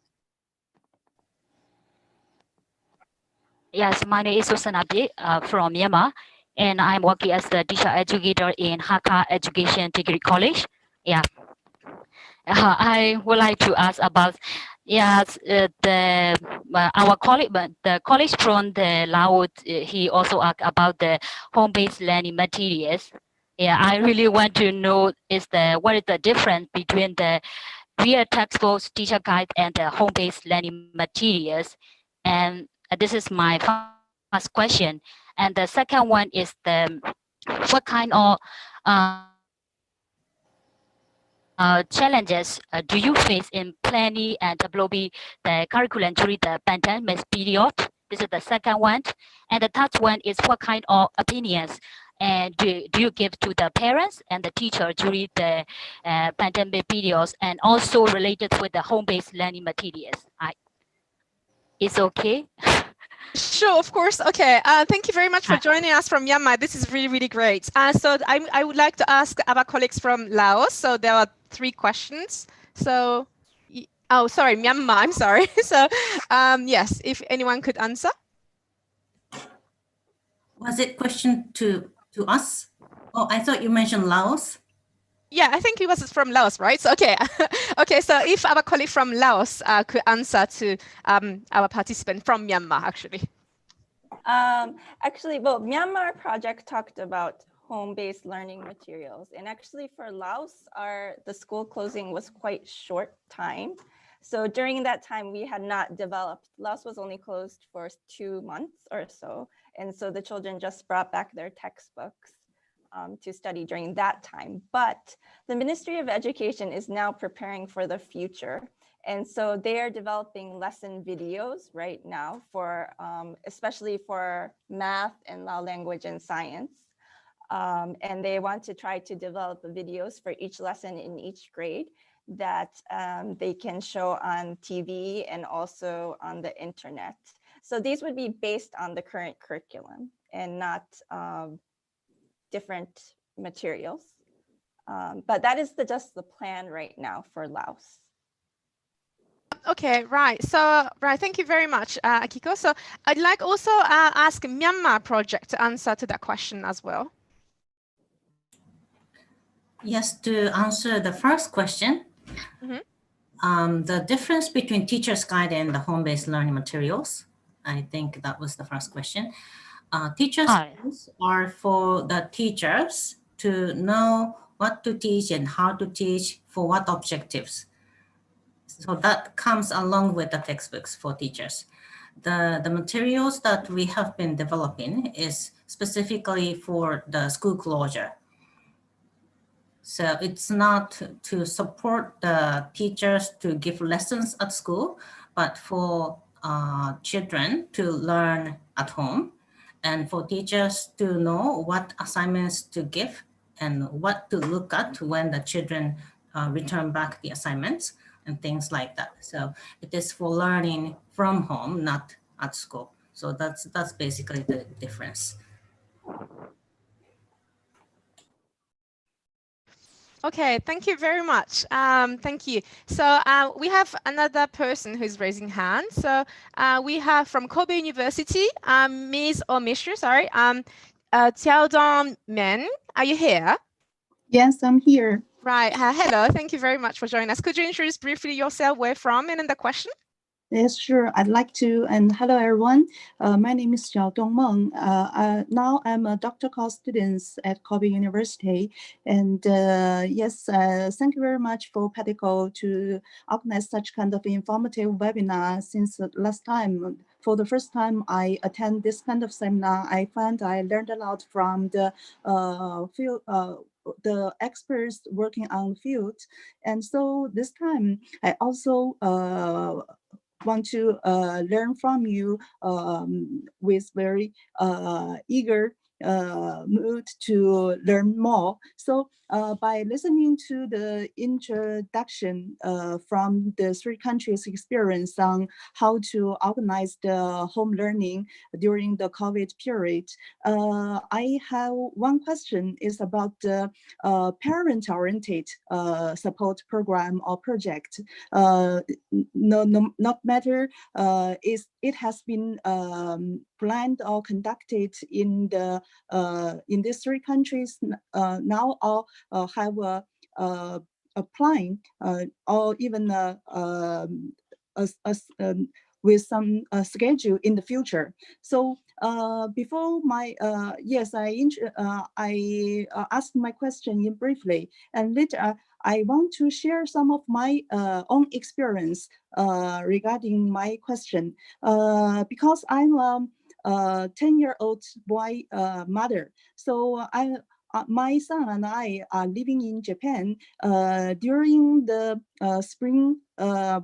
Yes, my name is Susanabi from Myanmar, and I'm working as the teacher educator in Hakka Education Degree College. Yeah. I would like to ask about our colleague, the college from the Laos. He also asked about the home-based learning materials. Yeah, I really want to know what is the difference between the real textbooks, teacher guide, and the home-based learning materials. And this is my first question. And the second one is what kind of challenges do you face in planning and developing the curriculum during the pandemic period? This is the second one. And the third one is what kind of opinions and do you give to the parents and the teacher during the pandemic periods, and also related with the home-based learning materials? It's okay. Sure, of course. Okay. Thank you very much for joining us from Myanmar. This is really, really great. So I would like to ask our colleagues from Laos. So there are 3 questions. So, oh, sorry, Myanmar. I'm sorry. So, yes, if anyone could answer. Was it question to us? Oh, I thought you mentioned Laos. Yeah, I think it was from Laos, right? So, okay. Okay, so if our colleague from Laos could answer to our participant from Myanmar, actually. Actually, well, Myanmar project talked about home-based learning materials. And actually for Laos, the school closing was quite short time. So during that time, we had not developed, Laos was only closed for 2 months or so. And so the children just brought back their textbooks to study during that time. But the Ministry of Education is now preparing for the future. And so they are developing lesson videos right now for, especially for math and Lao language and science. And they want to try to develop videos for each lesson in each grade that they can show on TV and also on the internet. So these would be based on the current curriculum and not different materials. But that is just the plan right now for Laos. Okay, right. So, right, thank you very much, Akiko. So I'd like also ask Myanmar project to answer to that question as well. Yes, to answer the first question, the difference between teacher's guide and the home-based learning materials, I think that was the first question. Teacher's guides are for the teachers to know what to teach and how to teach for what objectives. So that comes along with the textbooks for teachers. The materials that we have been developing is specifically for the school closure. So it's not to support the teachers to give lessons at school, but for children to learn at home and for teachers to know what assignments to give and what to look at when the children return back the assignments and things like that. So it is for learning from home, not at school. So that's basically the difference. Okay, thank you very much. Thank you. So we have another person who's raising hand. So we have from Kobe University, Ms. or Mr. Sorry, Xiao Dong Men. Are you here? Yes, I'm here. Right. Hello. Thank you very much for joining us. Could you introduce briefly yourself, where from, and then the question? Yes, sure. I'd like to. And hello, everyone. My name is Xiao Dongmeng. Now I'm a doctoral student at Kobe University. And yes, thank you very much for PADECO to organize such kind of informative webinar since last time. For the first time I attend this kind of seminar, I find I learned a lot from the field, the experts working on the field. And so this time I also want to learn from you with very eager mood to learn more. So by listening to the introduction from the 3 countries' experience on how to organize the home learning during the COVID period, I have one question is about the parent-oriented support program or project. Not matter it has been planned or conducted in the in these 3 countries now, or have applying or even with some schedule in the future. So before my yes, I asked my question in briefly, and later I want to share some of my own experience regarding my question, because I'm a 10-year-old boy mother. So my son and I are living in Japan. During the spring,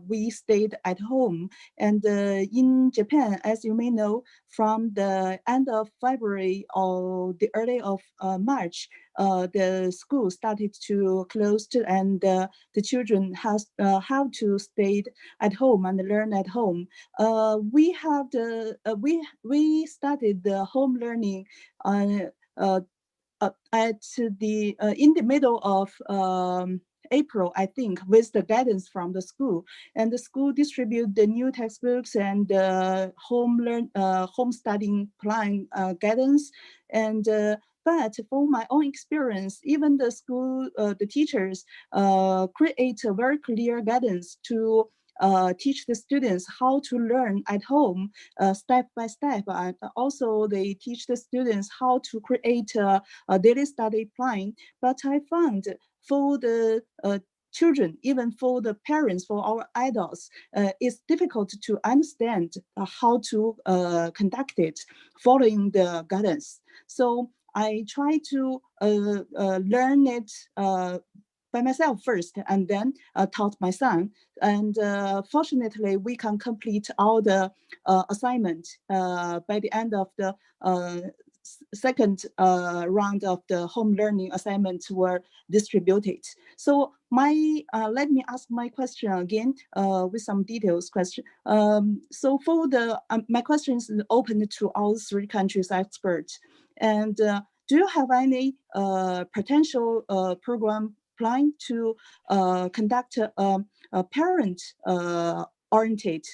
we stayed at home. And in Japan, as you may know, from the end of February or the early of March, the school started to close, and the children have to stay at home and learn at home. We have we started the home learning at the in the middle of April, I think, with the guidance from the school. And the school distribute the new textbooks and home studying plan guidance. And but for my own experience, even the school, the teachers create a very clear guidance to teach the students how to learn at home step by step. And also they teach the students how to create a daily study plan. But I found for the children, even for the parents, for our adults, it's difficult to understand how to conduct it following the guidance. So I try to learn it by myself first, and then taught my son. And fortunately, we can complete all the assignment by the end of the second round of the home learning assignments were distributed. So let me ask my question again with some details question. So for the my question is open to all three countries experts. And do you have any potential program plan to conduct a parent-oriented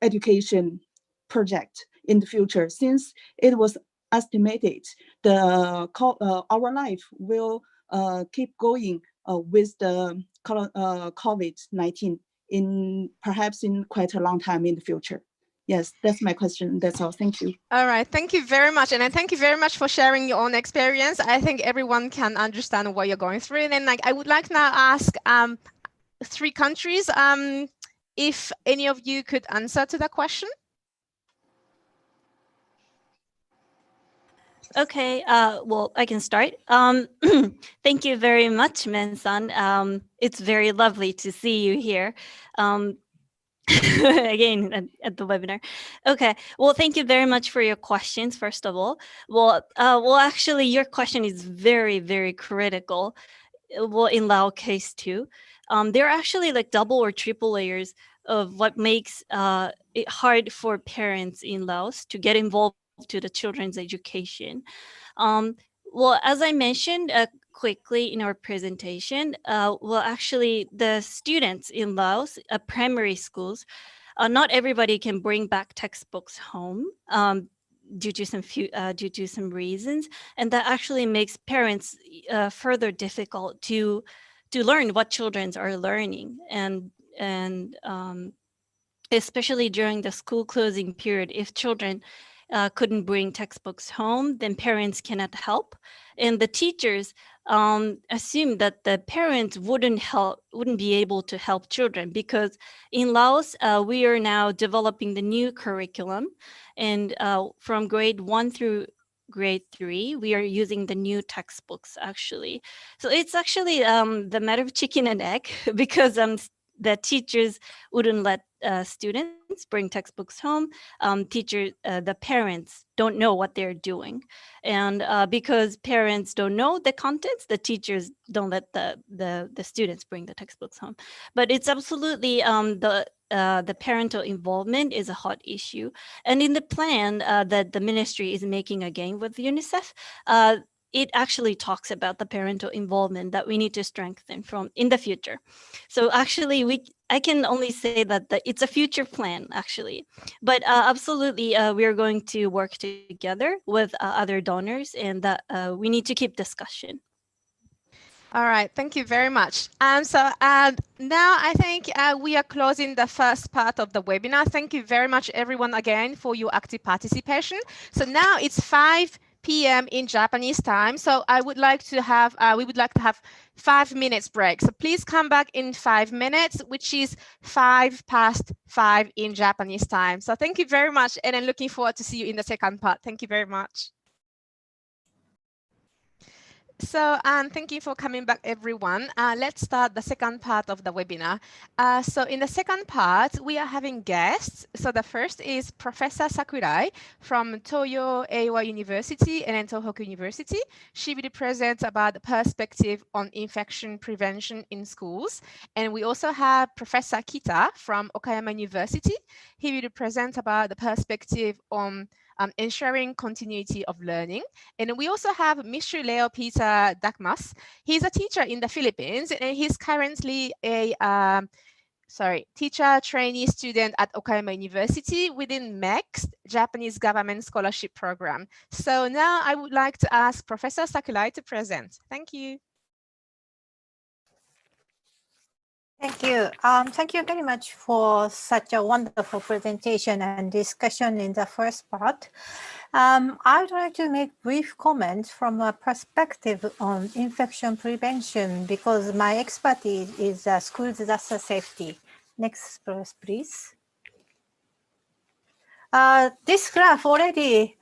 education project in the future, since it was estimated our life will keep going with the COVID-19 perhaps in quite a long time in the future? Yes, that's my question. That's all. Thank you. All right. Thank you very much. And thank you very much for sharing your own experience. I think everyone can understand what you're going through. And then, I would like now ask three countries, if any of you could answer to that question. Okay, well, I can start. Thank you very much, Men-san. It's very lovely to see you here. Again at the webinar. Okay, well, thank you very much for your questions, first of all. Well, actually, your question is very, very critical. Well, in Lao case too. There are actually like double or triple layers of what makes it hard for parents in Laos to get involved to the children's education. Well, as I mentioned quickly in our presentation, well, actually the students in Laos, primary schools, not everybody can bring back textbooks home due to some reasons, and that actually makes parents further difficult to learn what children are learning, and especially during the school closing period, if children couldn't bring textbooks home, then parents cannot help. And the teachers assume that the parents wouldn't be able to help children, because in Laos, we are now developing the new curriculum. And from grade 1 through grade 3, we are using the new textbooks, actually. So it's actually the matter of chicken and egg, because the teachers wouldn't let students bring textbooks home. The parents don't know what they're doing. And because parents don't know the contents, the teachers don't let the students bring the textbooks home. But it's absolutely the parental involvement is a hot issue. And in the plan that the ministry is making again with UNICEF, it actually talks about the parental involvement that we need to strengthen in the future. So actually, I can only say that it's a future plan, actually. But absolutely, we are going to work together with other donors, and that we need to keep discussion. All right, thank you very much. So now I think we are closing the first part of the webinar. Thank you very much, everyone, again, for your active participation. So now it's 5 p.m. in Japanese time. So we would like to have 5 minutes break. So please come back in 5 minutes, which is 5:05 in Japanese time. So thank you very much, and I'm looking forward to see you in the second part. Thank you very much. So, thank you for coming back, everyone. Let's start the second part of the webinar. So in the second part, we are having guests. So the first is Professor Sakurai from Toyo Eiwa University and then Tohoku University. She will present about the perspective on infection prevention in schools. And we also have Professor Kita from Okayama University. He will present about the perspective on ensuring continuity of learning. And we also have Mr. Lao P.D.R. He's a teacher in the Philippines, and he's currently a teacher trainee student at Okayama University within MEX, Japanese Government Scholarship Program. So now I would like to ask Professor Sakurai to present. Thank you. Thank you. Thank you very much for such a wonderful presentation and discussion in the first part. I would like to make brief comments from a perspective on infection prevention because my expertise is school disaster safety. Next verse, please. This graph already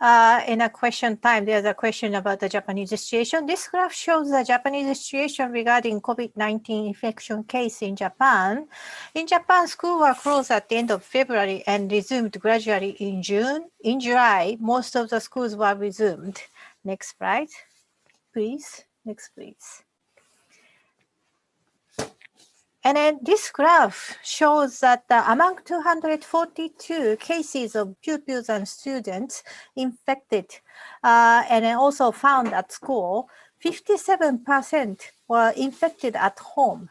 in a question time, there's a question about the Japanese situation. This graph shows the Japanese situation regarding COVID-19 infection case in Japan. In Japan, schools were closed at the end of February and resumed gradually in June. In July, most of the schools were resumed. Next slide, please. Next, please. And then this graph shows that among 242 cases of pupils and students infected and then also found at school, 57% were infected at home.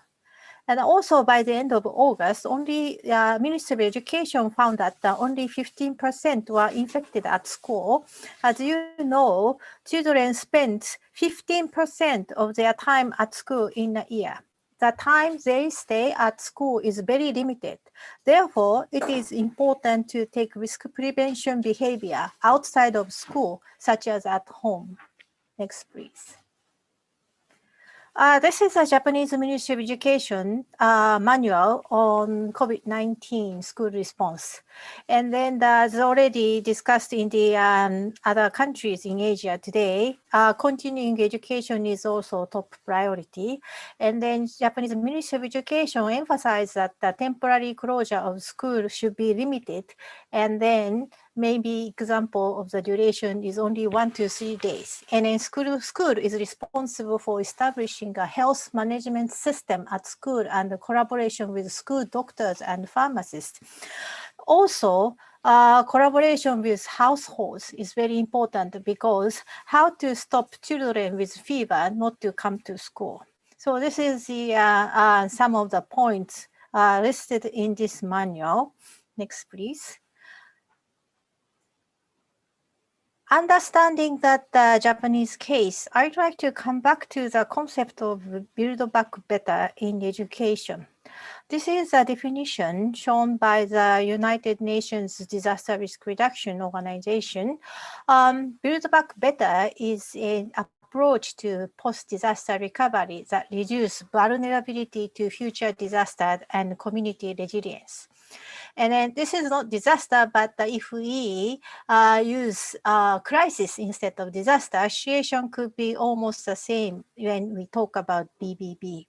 And also by the end of August, only Ministry of Education found that only 15% were infected at school. As you know, children spend 15% of their time at school in a year. The time they stay at school is very limited. Therefore, it is important to take risk prevention behavior outside of school, such as at home. Next, please. This is a Japanese Ministry of Education manual on COVID-19 school response. And then as already discussed in the other countries in Asia today, continuing education is also top priority. And then Japanese Ministry of Education emphasized that the temporary closure of school should be limited. And then maybe example of the duration is only 1 to 3 days. And then school is responsible for establishing a health management system at school and the collaboration with school doctors and pharmacists. Also, collaboration with households is very important because how to stop children with fever not to come to school. So this is the some of the points listed in this manual. Next, please. Understanding that the Japanese case, I'd like to come back to the concept of build back better in education. This is a definition shown by the United Nations Disaster Risk Reduction Organization. Build back better is an approach to post-disaster recovery that reduces vulnerability to future disasters and community resilience. And then this is not disaster, but if we use crisis instead of disaster, situation could be almost the same when we talk about BBB.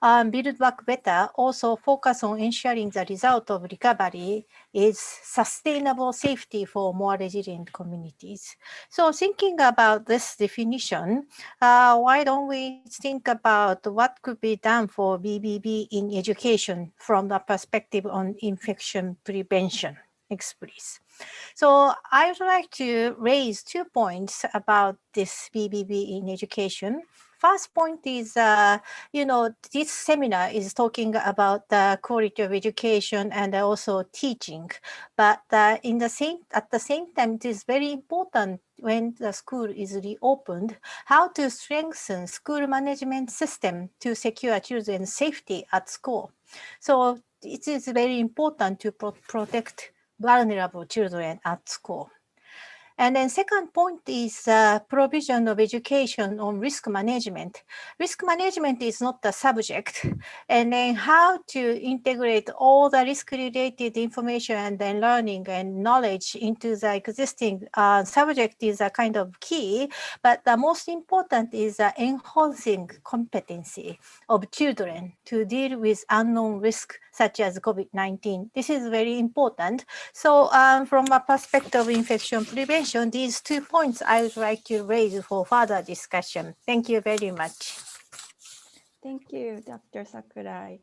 Build Back Better also focus on ensuring the result of recovery is sustainable safety for more resilient communities. So thinking about this definition, why don't we think about what could be done for BBB in education from the perspective on infection prevention? Next, please. So I would like to raise 2 points about this BBB in education. First point is, this seminar is talking about the quality of education and also teaching. But at the same time, it is very important when the school is reopened, how to strengthen school management system to secure children's safety at school. So it is very important to protect vulnerable children at school. And then second point is provision of education on risk management. Risk management is not the subject. And then how to integrate all the risk-related information and then learning and knowledge into the existing subject is a kind of key. But the most important is enhancing competency of children to deal with unknown risk such as COVID-19. This is very important. So from a perspective of infection prevention, these 2 points I would like to raise for further discussion. Thank you very much. Thank you, Dr. Sakurai.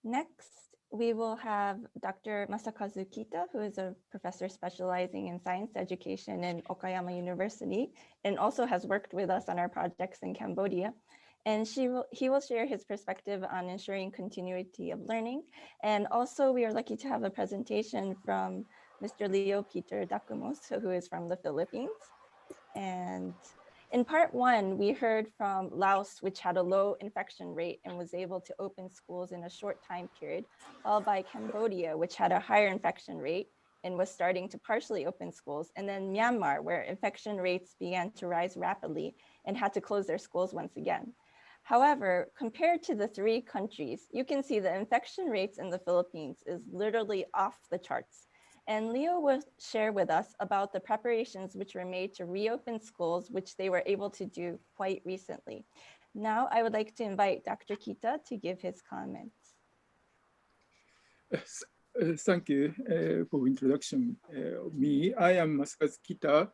Next, we will have Dr. Masakazu Kita, who is a professor specializing in science education in Okayama University and also has worked with us on our projects in Cambodia. And he will share his perspective on ensuring continuity of learning. And also we are lucky to have a presentation from Mr. Lao P.D.R. who is from the Philippines. And in part one, we heard from Laos, which had a low infection rate and was able to open schools in a short time period, followed by Cambodia, which had a higher infection rate and was starting to partially open schools, and then Myanmar, where infection rates began to rise rapidly and had to close their schools once again. However, compared to the three countries, you can see the infection rates in the Philippines is literally off the charts. And Leo will share with us about the preparations which were made to reopen schools, which they were able to do quite recently. Now, I would like to invite Dr. Kita to give his comments. Thank you for introduction of me. I am Masakazu Kita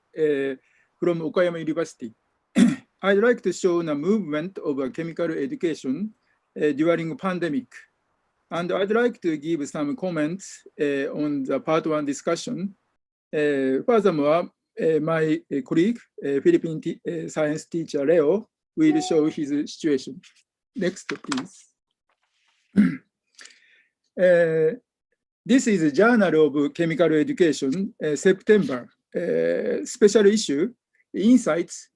from Okayama University. I'd like to show the movement of chemical education during pandemic. And I'd like to give some comments on the part one discussion. Furthermore, my colleague, Philippine science teacher Leo, will show his situation. Next, please. This is a Journal of Chemical Education, September, special issue, insights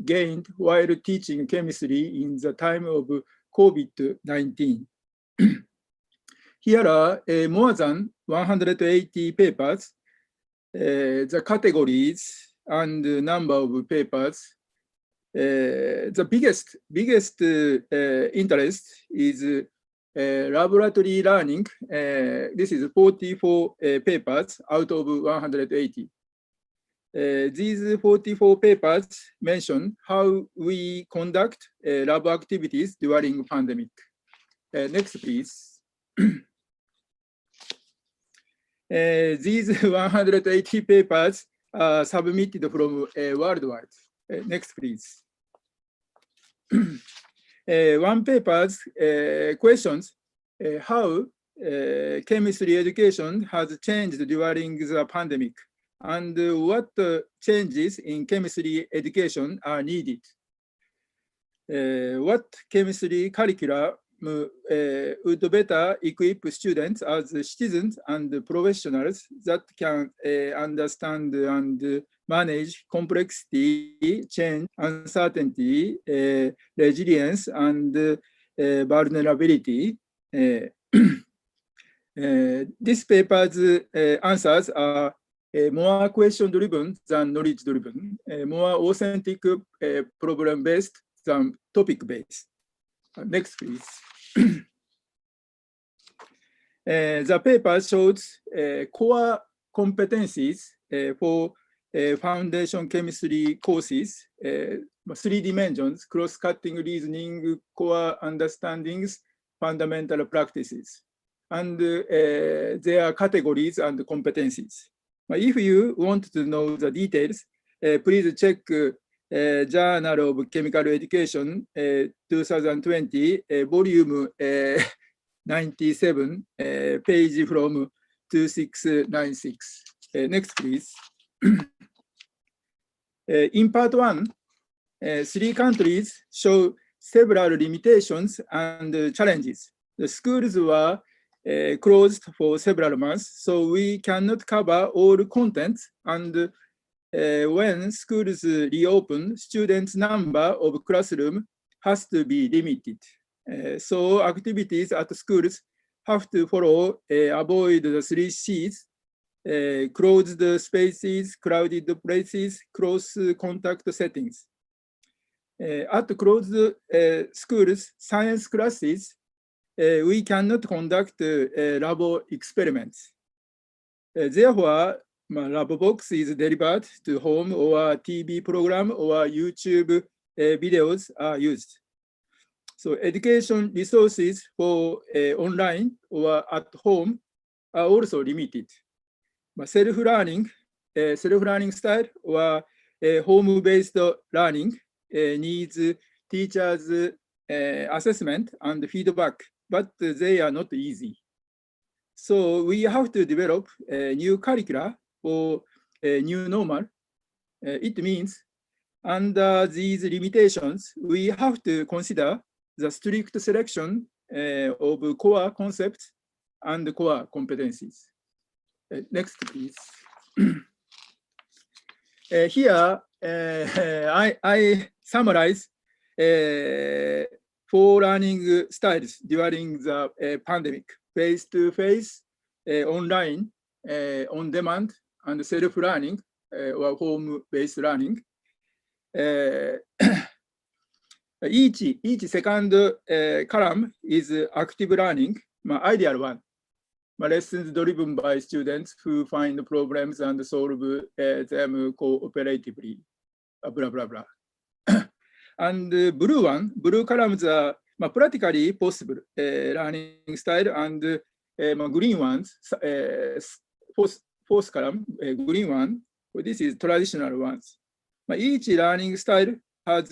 gained while teaching chemistry in the time of COVID-19. Here are more than 180 papers, the categories and the number of papers. The biggest interest is laboratory learning. This is 44 papers out of 180. These 44 papers mention how we conduct lab activities during pandemic. Next, please. These 180 papers are submitted from worldwide. Next, please. One paper's questions how chemistry education has changed during the pandemic and what changes in chemistry education are needed. What chemistry curricula would better equip students as citizens and professionals that can understand and manage complexity, change, uncertainty, resilience, and vulnerability. This paper's answers are more question-driven than knowledge-driven, more authentic, problem-based than topic-based. Next, please. The paper shows core competencies for foundation chemistry courses, 3 dimensions, cross-cutting reasoning, core understandings, fundamental practices, and their categories and competencies. If you want to know the details, please check Journal of Chemical Education 2020, volume 97, page from 2696. Next, please. In part one, 3 countries show several limitations and challenges. The schools were closed for several months, so we cannot cover all contents, and when schools reopen, students' number of classrooms has to be limited. So activities at schools have to follow, avoid the 3 C's, closed spaces, crowded places, close contact settings. At closed schools, science classes, we cannot conduct lab experiments. Therefore, lab box is delivered to home, or TV program or YouTube videos are used. So education resources for online or at home are also limited. Self-learning style or home-based learning needs teachers' assessment and feedback, but they are not easy. So we have to develop a new curricula for a new normal. It means under these limitations, we have to consider the strict selection of core concepts and core competencies. Next, please. Here, I summarize 4 learning styles during the pandemic: face-to-face, online, on-demand, and self-learning or home-based learning. Each second column is active learning, ideal one. Lessons driven by students who find problems and solve them cooperatively, blah, blah, blah. And blue columns are practically possible learning style, and green ones, fourth column, green one, this is traditional ones. Each learning style has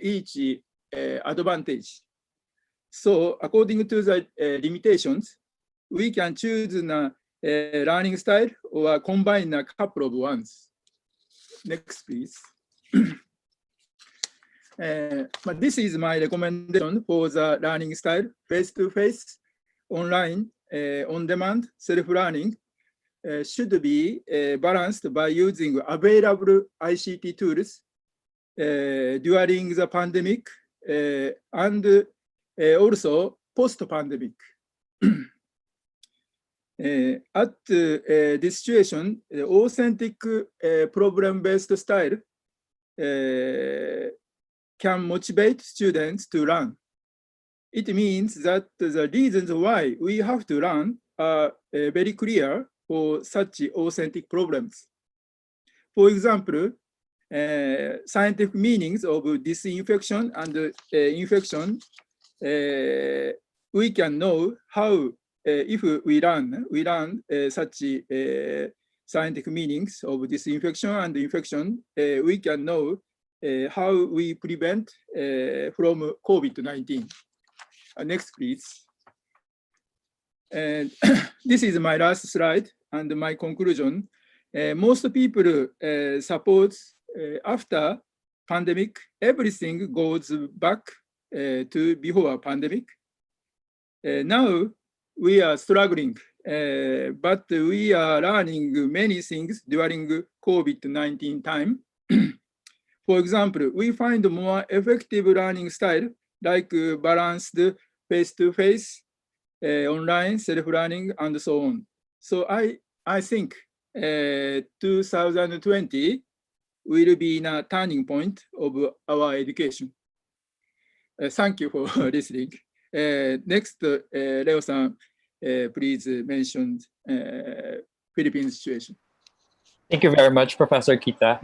each advantage. So according to the limitations, we can choose a learning style or combine a couple of ones. Next, please. This is my recommendation for the learning style: face-to-face, online, on-demand, self-learning should be balanced by using available ICT tools during the pandemic and also post-pandemic. At this situation, the authentic problem-based style can motivate students to learn. It means that the reasons why we have to learn are very clear for such authentic problems. For example, scientific meanings of disinfection and infection, we can know how, if we learn such scientific meanings of disinfection and infection, we can know how we prevent from COVID-19. Next, please. And this is my last slide and my conclusion. Most people support after pandemic, everything goes back to before pandemic. Now we are struggling, but we are learning many things during COVID-19 time. For example, we find more effective learning style like balanced face-to-face, online, self-learning, and so on. So I think 2020 will be a turning point of our education. Thank you for listening. Next, Leo-san, please mention Philippine situation. Thank you very much, Professor Kita.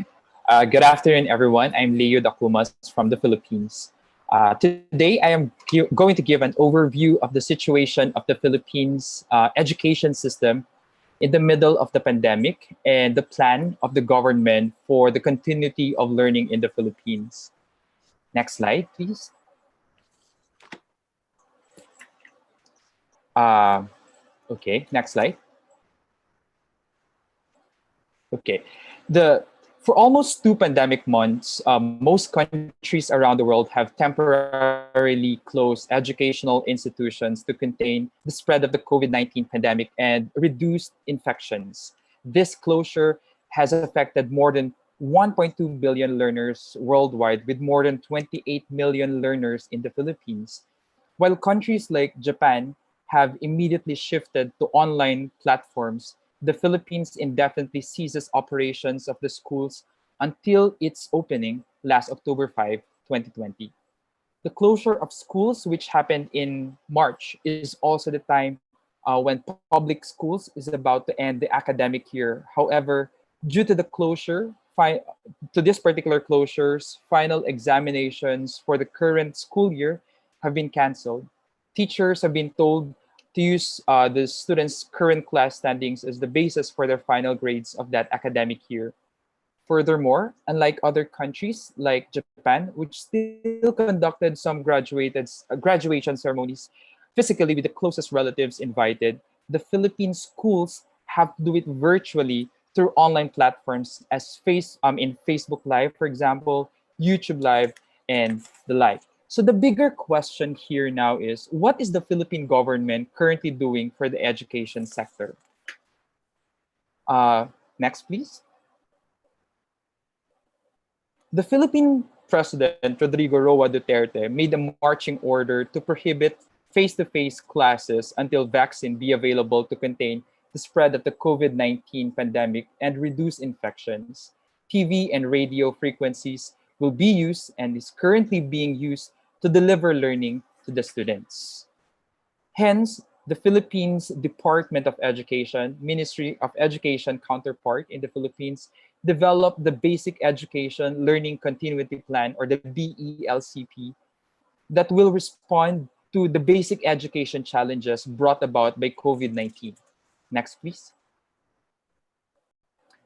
Good afternoon, everyone. I'm Leo Dacumas from the Philippines. Today, I am going to give an overview of the situation of the Philippines education system in the middle of the pandemic and the plan of the government for the continuity of learning in the Philippines. Next slide, please. Okay, next slide. Okay, for almost 2 pandemic months, most countries around the world have temporarily closed educational institutions to contain the spread of the COVID-19 pandemic and reduce infections. This closure has affected more than 1.2 billion learners worldwide, with more than 28 million learners in the Philippines. While countries like Japan have immediately shifted to online platforms, the Philippines indefinitely ceases operations of the schools until its opening last October 5, 2020. The closure of schools, which happened in March, is also the time when public schools is about to end the academic year. However, due to the closure, to this particular closures, final examinations for the current school year have been canceled. Teachers have been told to use the students' current class standings as the basis for their final grades of that academic year. Furthermore, unlike other countries like Japan, which still conducted some graduation ceremonies physically with the closest relatives invited, the Philippine schools have to do it virtually through online platforms as in Facebook Live, for example, YouTube Live, and the like. So the bigger question here now is, what is the Philippine government currently doing for the education sector? Next, please. The Philippine President Rodrigo Roa Duterte made a marching order to prohibit face-to-face classes until vaccine be available to contain the spread of the COVID-19 pandemic and reduce infections. TV and radio frequencies will be used and is currently being used to deliver learning to the students. Hence, the Philippines Department of Education, Ministry of Education counterpart in the Philippines, developed the Basic Education Learning Continuity Plan, or the BELCP, that will respond to the basic education challenges brought about by COVID-19. Next, please.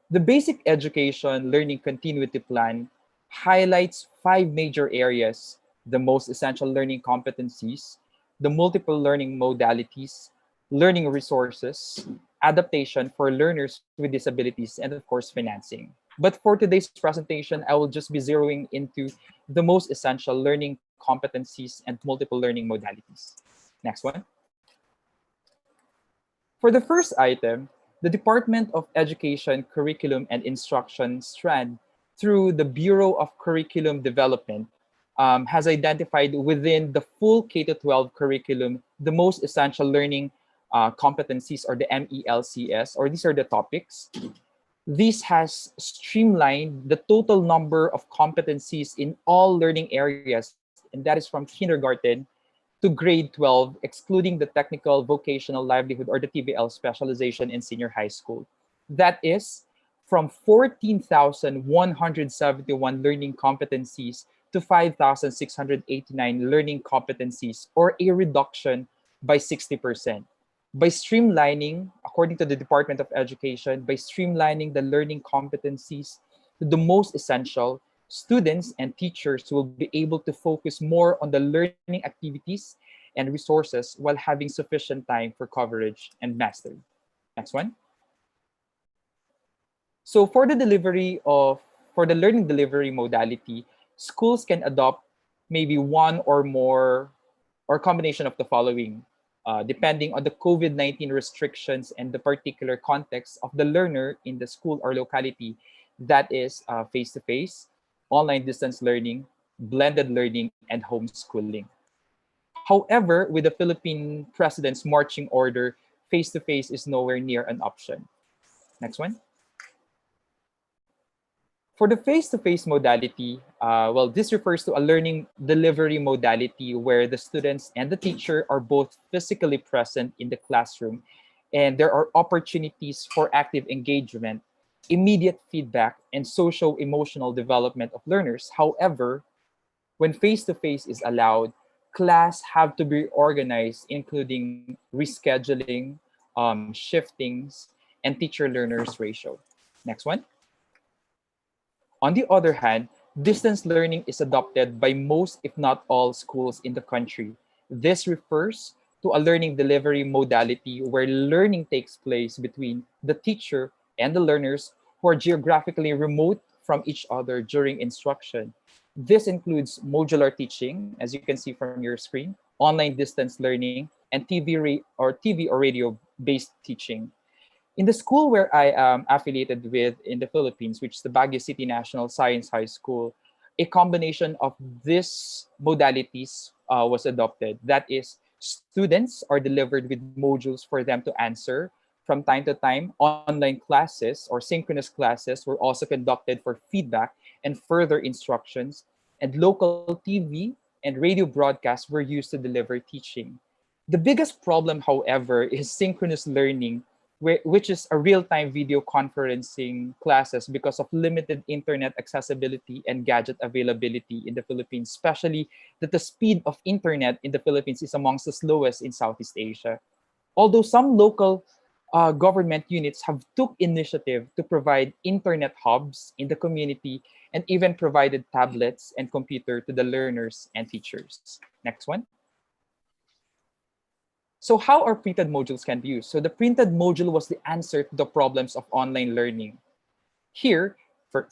The Basic Education Learning Continuity Plan highlights 5 major areas: the most essential learning competencies, the multiple learning modalities, learning resources, adaptation for learners with disabilities, and of course, financing. But for today's presentation, I will just be zeroing into the most essential learning competencies and multiple learning modalities. Next one. For the first item, the Department of Education Curriculum and Instruction strand, through the Bureau of Curriculum Development, has identified within the full K-12 curriculum the most essential learning competencies, or the MELCS, or these are the topics. This has streamlined the total number of competencies in all learning areas, and that is from kindergarten to grade 12, excluding the technical, vocational, livelihood, or the TVL specialization in senior high school. That is from 14,171 learning competencies to 5,689 learning competencies, or a reduction by 60%. By streamlining, according to the Department of Education, by streamlining the learning competencies to the most essential, students and teachers will be able to focus more on the learning activities and resources while having sufficient time for coverage and mastery. Next one. So for the learning delivery modality, schools can adopt maybe one or more or combination of the following, depending on the COVID-19 restrictions and the particular context of the learner in the school or locality. That is face-to-face, online distance learning, blended learning, and homeschooling. However, with the Philippine President's marching order, face-to-face is nowhere near an option. Next one. For the face-to-face modality, well, this refers to a learning delivery modality where the students and the teacher are both physically present in the classroom, and there are opportunities for active engagement, immediate feedback, and social-emotional development of learners. However, when face-to-face is allowed, class have to be organized, including rescheduling, shiftings, and teacher-learners ratio. Next one. On the other hand, distance learning is adopted by most, if not all, schools in the country. This refers to a learning delivery modality where learning takes place between the teacher and the learners who are geographically remote from each other during instruction. This includes modular teaching, as you can see from your screen, online distance learning, and TV or radio-based teaching. In the school where I am affiliated with in the Philippines, which is the Baguio City National Science High School, a combination of these modalities was adopted. That is, students are delivered with modules for them to answer From time to time, online classes or synchronous classes were also conducted for feedback and further instructions, and local TV and radio broadcasts were used to deliver teaching. The biggest problem, however, is synchronous learning, which is a real-time video conferencing classes because of limited internet accessibility and gadget availability in the Philippines, especially that the speed of internet in the Philippines is amongst the slowest in Southeast Asia. Although some local government units have took initiative to provide internet hubs in the community and even provided tablets and computer to the learners and teachers. Next one. So how are printed modules can be used? So the printed module was the answer to the problems of online learning. Here,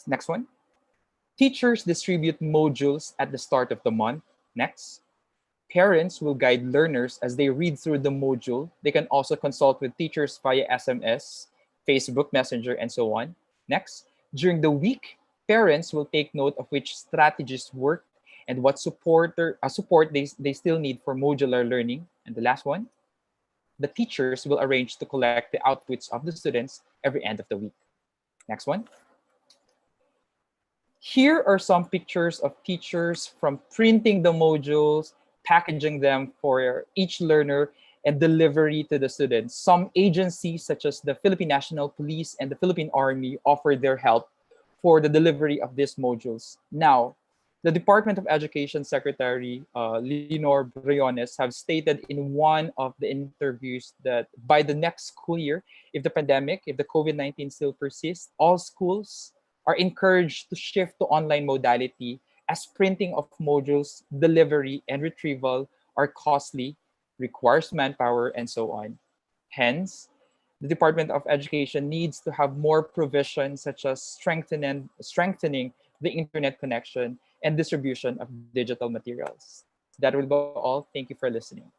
next one. Teachers distribute modules at the start of the month. Next. Parents will guide learners as they read through the module. They can also consult with teachers via SMS, Facebook Messenger, and so on. Next, during the week, parents will take note of which strategies work and what support they still need for modular learning. And the last one, the teachers will arrange to collect the outputs of the students every end of the week. Next one. Here are some pictures of teachers from printing the modules, packaging them for each learner, and delivery to the students. Some agencies such as the Philippine National Police and the Philippine Army offered their help for the delivery of these modules. Now, the Department of Education Secretary Leonor Briones have stated in one of the interviews that by the next school year, if the pandemic, if the COVID-19 still persists, all schools are encouraged to shift to online modality as printing of modules, delivery, and retrieval are costly, requires manpower, and so on. Hence, the Department of Education needs to have more provisions such as strengthening the internet connection and distribution of digital materials. That will be all. Thank you for listening.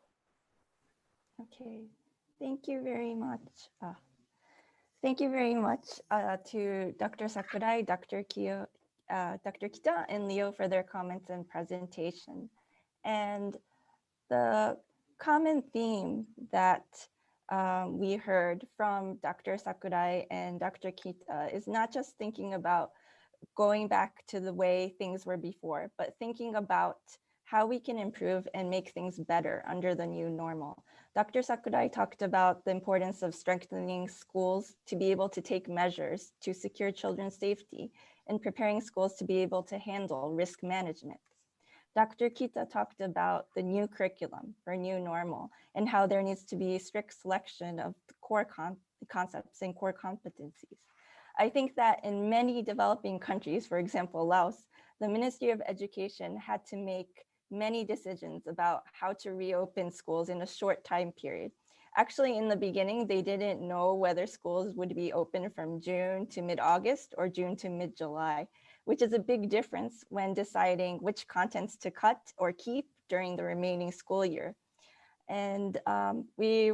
Okay, thank you very much. Thank you very much to Dr. Sakurai, Dr. Kita, and Leo for their comments and presentation. And the common theme that we heard from Dr. Sakurai and Dr. Kita is not just thinking about going back to the way things were before, but thinking about how we can improve and make things better under the new normal. Dr. Sakurai talked about the importance of strengthening schools to be able to take measures to secure children's safety and preparing schools to be able to handle risk management. Dr. Kita talked about the new curriculum for new normal and how there needs to be strict selection of the core concepts and core competencies. I think that in many developing countries, for example, Laos, the Ministry of Education had to make many decisions about how to reopen schools in a short time period. Actually, in the beginning, they didn't know whether schools would be open from June to mid-August or June to mid-July, which is a big difference when deciding which contents to cut or keep during the remaining school year. And actually,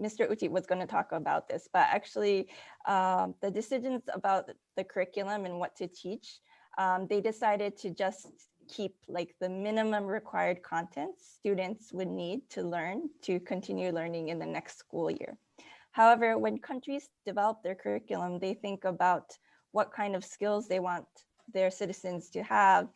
Mr. Uti was going to talk about this, but actually the decisions about the curriculum and what to teach, they decided to just keep like the minimum required content students would need to learn to continue learning in the next school year. However, when countries develop their curriculum, they think about what kind of skills they want their citizens to have.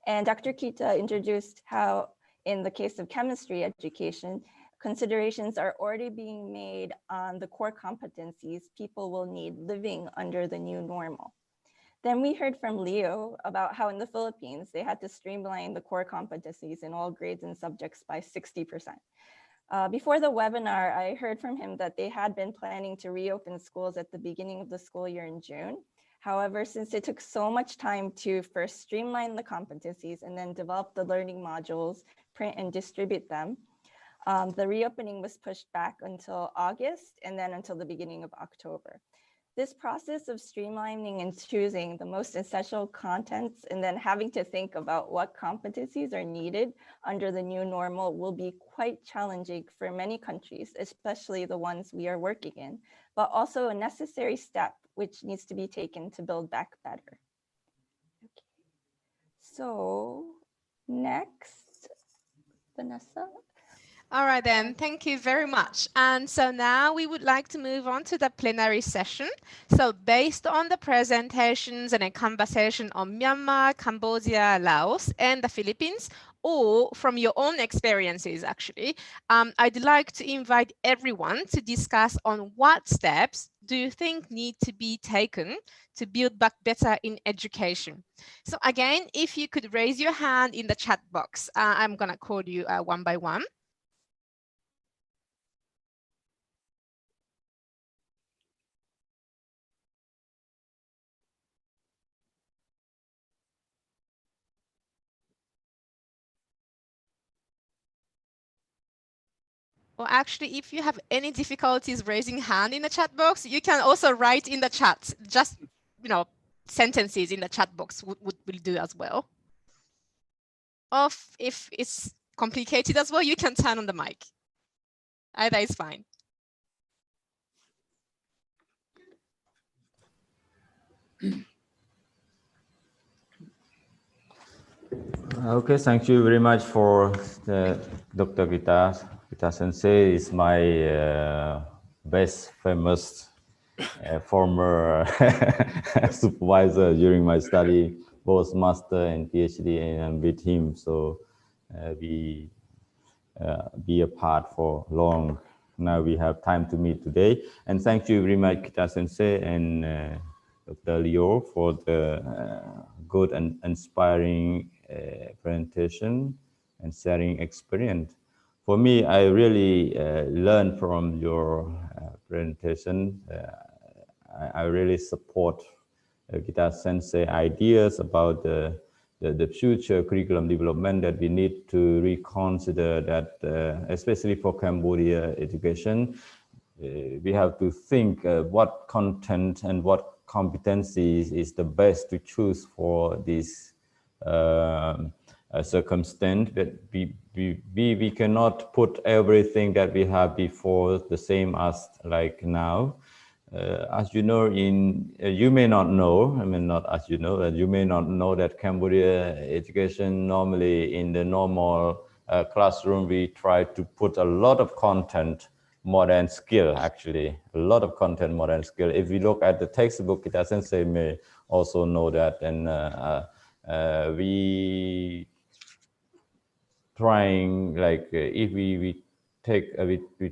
And Dr. Kita introduced how in the case of chemistry education, considerations are already being made on the core competencies people will need living under the new normal. Then we heard from Leo about how in the Philippines, they had to streamline the core competencies in all grades and subjects by 60%. Before the webinar, I heard from him that they had been planning to reopen schools at the beginning of the school year in June. However, since it took so much time to first streamline the competencies and then develop the learning modules, print and distribute them, the reopening was pushed back until August and then until the beginning of October. This process of streamlining and choosing the most essential contents and then having to think about what competencies are needed under the new normal will be quite challenging for many countries, especially the ones we are working in, but also a necessary step which needs to be taken to build back better. Okay. So next, Vanessa. All right then, thank you very much. And so now we would like to move on to the plenary session. So based on the presentations and a conversation on Myanmar, Cambodia, Laos, and the Philippines, or from your own experiences actually, I'd like to invite everyone to discuss on what steps do you think need to be taken to build back better in education. So again, if you could raise your hand in the chat box, I'm gonna call you one by one. Or actually, if you have any difficulties raising hand in the chat box, you can also write in the chat. Just, sentences in the chat box will do as well. Or if it's complicated as well, you can turn on the mic. Either is fine. Okay, thank you very much for Dr. Gita Sensei is my best famous former supervisor during my study, both master and PhD, and with him. So we be apart for long. Now we have time to meet today. And thank you very much, Kita Sensei and Dr. Leo for the good and inspiring presentation and sharing experience. For me, I really learned from your presentation. I really support Kita Sensei ideas about the future curriculum development that we need to reconsider that, especially for Cambodia education, we have to think what content and what competencies is the best to choose for this circumstance. That we cannot put everything that we have before the same as like now. As you know, you may not know, not as you know, you may not know that Cambodia education normally in the normal classroom, we try to put a lot of content more than skill, actually, a lot of content more than skill. If we look at the textbook, Kita Sensei may also know that, and we trying, like, if we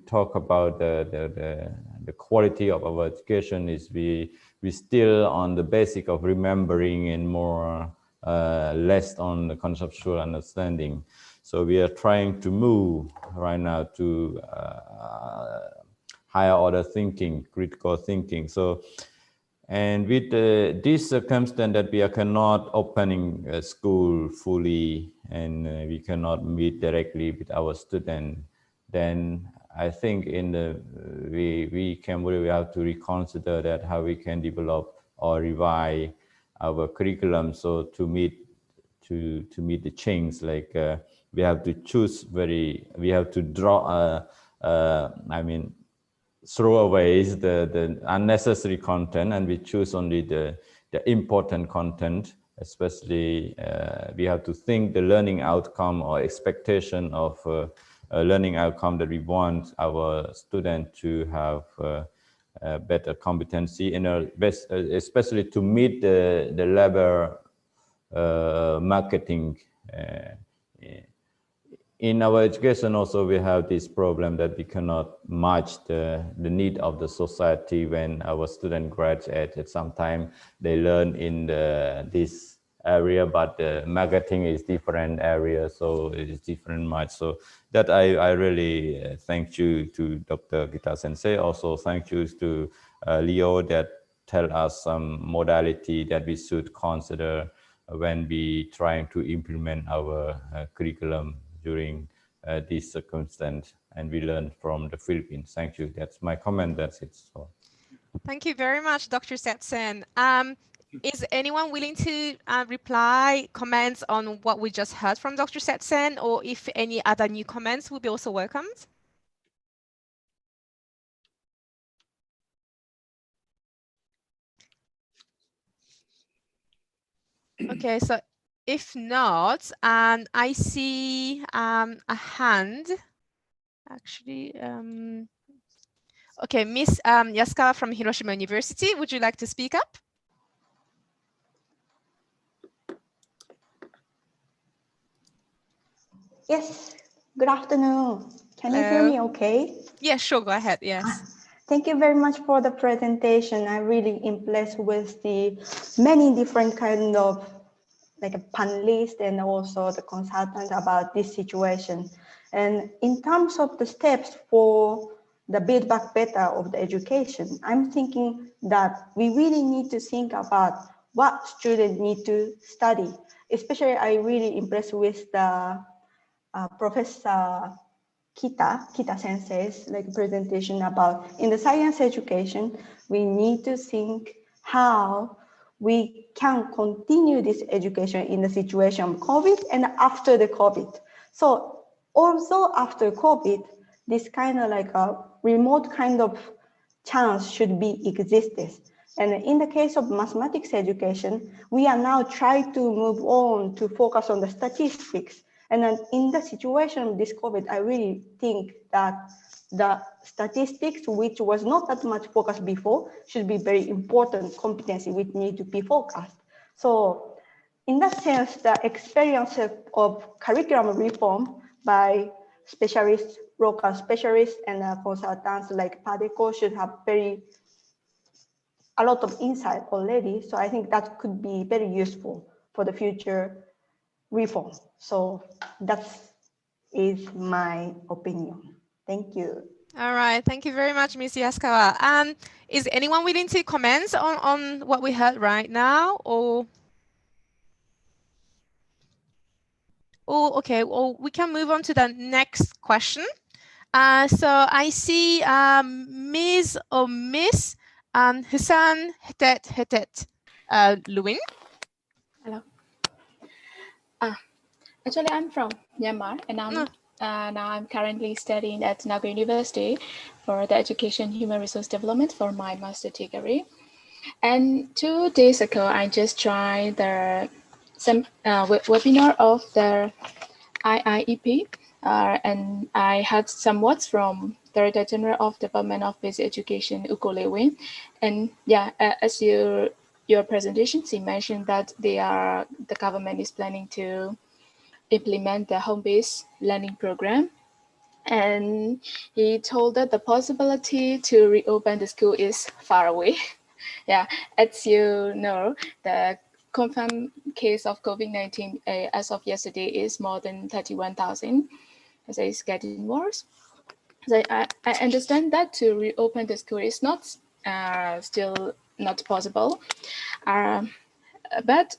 talk about the quality of our education, is we still on the basic of remembering and more less on the conceptual understanding. So we are trying to move right now to higher order thinking, critical thinking. So, and with this circumstance that we cannot opening a school fully and we cannot meet directly with our student, then I think in the we have to reconsider that how we can develop or revise our curriculum so to meet the change. Like we have to choose we have to draw throw away the unnecessary content, and we choose only the important content. Especially we have to think the learning outcome or expectation of a learning outcome that we want our student to have better competency in especially to meet the level marketing. In our education also, we have this problem that we cannot match the need of the society when our student graduate. At some time they learn in this area, but the marketing is different area, so it is different much. So that I really thank you to Dr. Gita Sensei. Also thank you to Leo that tell us some modality that we should consider when we trying to implement our curriculum during this circumstance, and we learned from the Philippines. Thank you. That's my comment. That's it. So. Thank you very much, Dr. Setsen. Is anyone willing to reply, comments on what we just heard from Dr. Setsen, or if any other new comments will be also welcomed? Okay, so if not, I see a hand Actually, okay, Miss Yasukawa from Hiroshima University, would you like to speak up? Yes, good afternoon. Can you hear me okay? Yeah, sure, go ahead, yes. Thank you very much for the presentation. I'm really impressed with the many different kind of like a panelist and also the consultant about this situation. And in terms of the steps for the Build Back Better of the education, I'm thinking that we really need to think about what students need to study. Especially I really impressed with the Professor Kita Sensei's like presentation about in the science education, we need to think how we can continue this education in the situation of COVID and after the COVID. So also after COVID, this kind of like a remote kind of chance should be existed. And in the case of mathematics education, we are now trying to move on to focus on the statistics. And then in the situation of this COVID, I really think that the statistics, which was not that much focused before, should be very important competency which need to be focused. So in that sense, the experience of curriculum reform by specialists, local specialists, and consultants like PADECO should have a lot of insight already. So I think that could be very useful for the future reform. So that is my opinion. Thank you. All right, thank you very much, Ms. Yasukawa. Is anyone willing to comment on what we heard right now, or? Oh, okay, well, we can move on to the next question. So I see Ms. or Miss Hussein Hetet Luin. Hello. Actually, I'm from Myanmar, and now I'm currently studying at Naga University for the education human resource development for my master degree. And 2 days ago, I just tried some webinar of the IIEP, and I had some words from Director General of Department of Basic Education, Uko Lewin. And yeah, as your presentation, she mentioned that the government is planning to implement the home-based learning program. And he told that the possibility to reopen the school is far away. Yeah, as you know, the confirmed case of COVID-19 as of yesterday is more than 31,000. So it's getting worse. So I understand that to reopen the school is not still not possible, but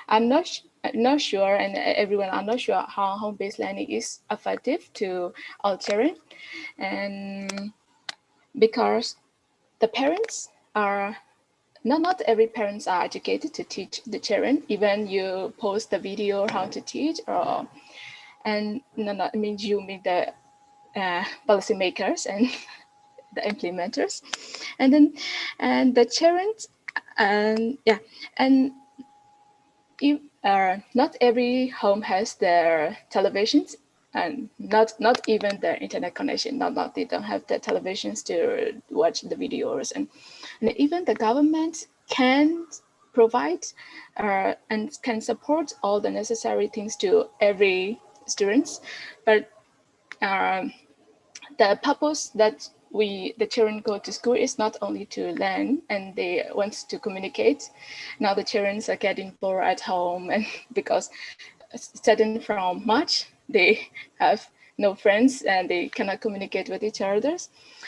I'm not sure, and everyone are not sure how home-based learning is effective to all children, and because the parents are not every parents are educated to teach the children. Even you post the video how to teach, and I mean you mean the policymakers and the implementers, and the children, and yeah, and if, not every home has their televisions, and not even the internet connection. Not they don't have the televisions to watch the videos, and even the government can provide and can support all the necessary things to every students, but the purpose that the children go to school is not only to learn, and they want to communicate. Now the children are getting bored at home, and because starting from March, they have no friends and they cannot communicate with each other.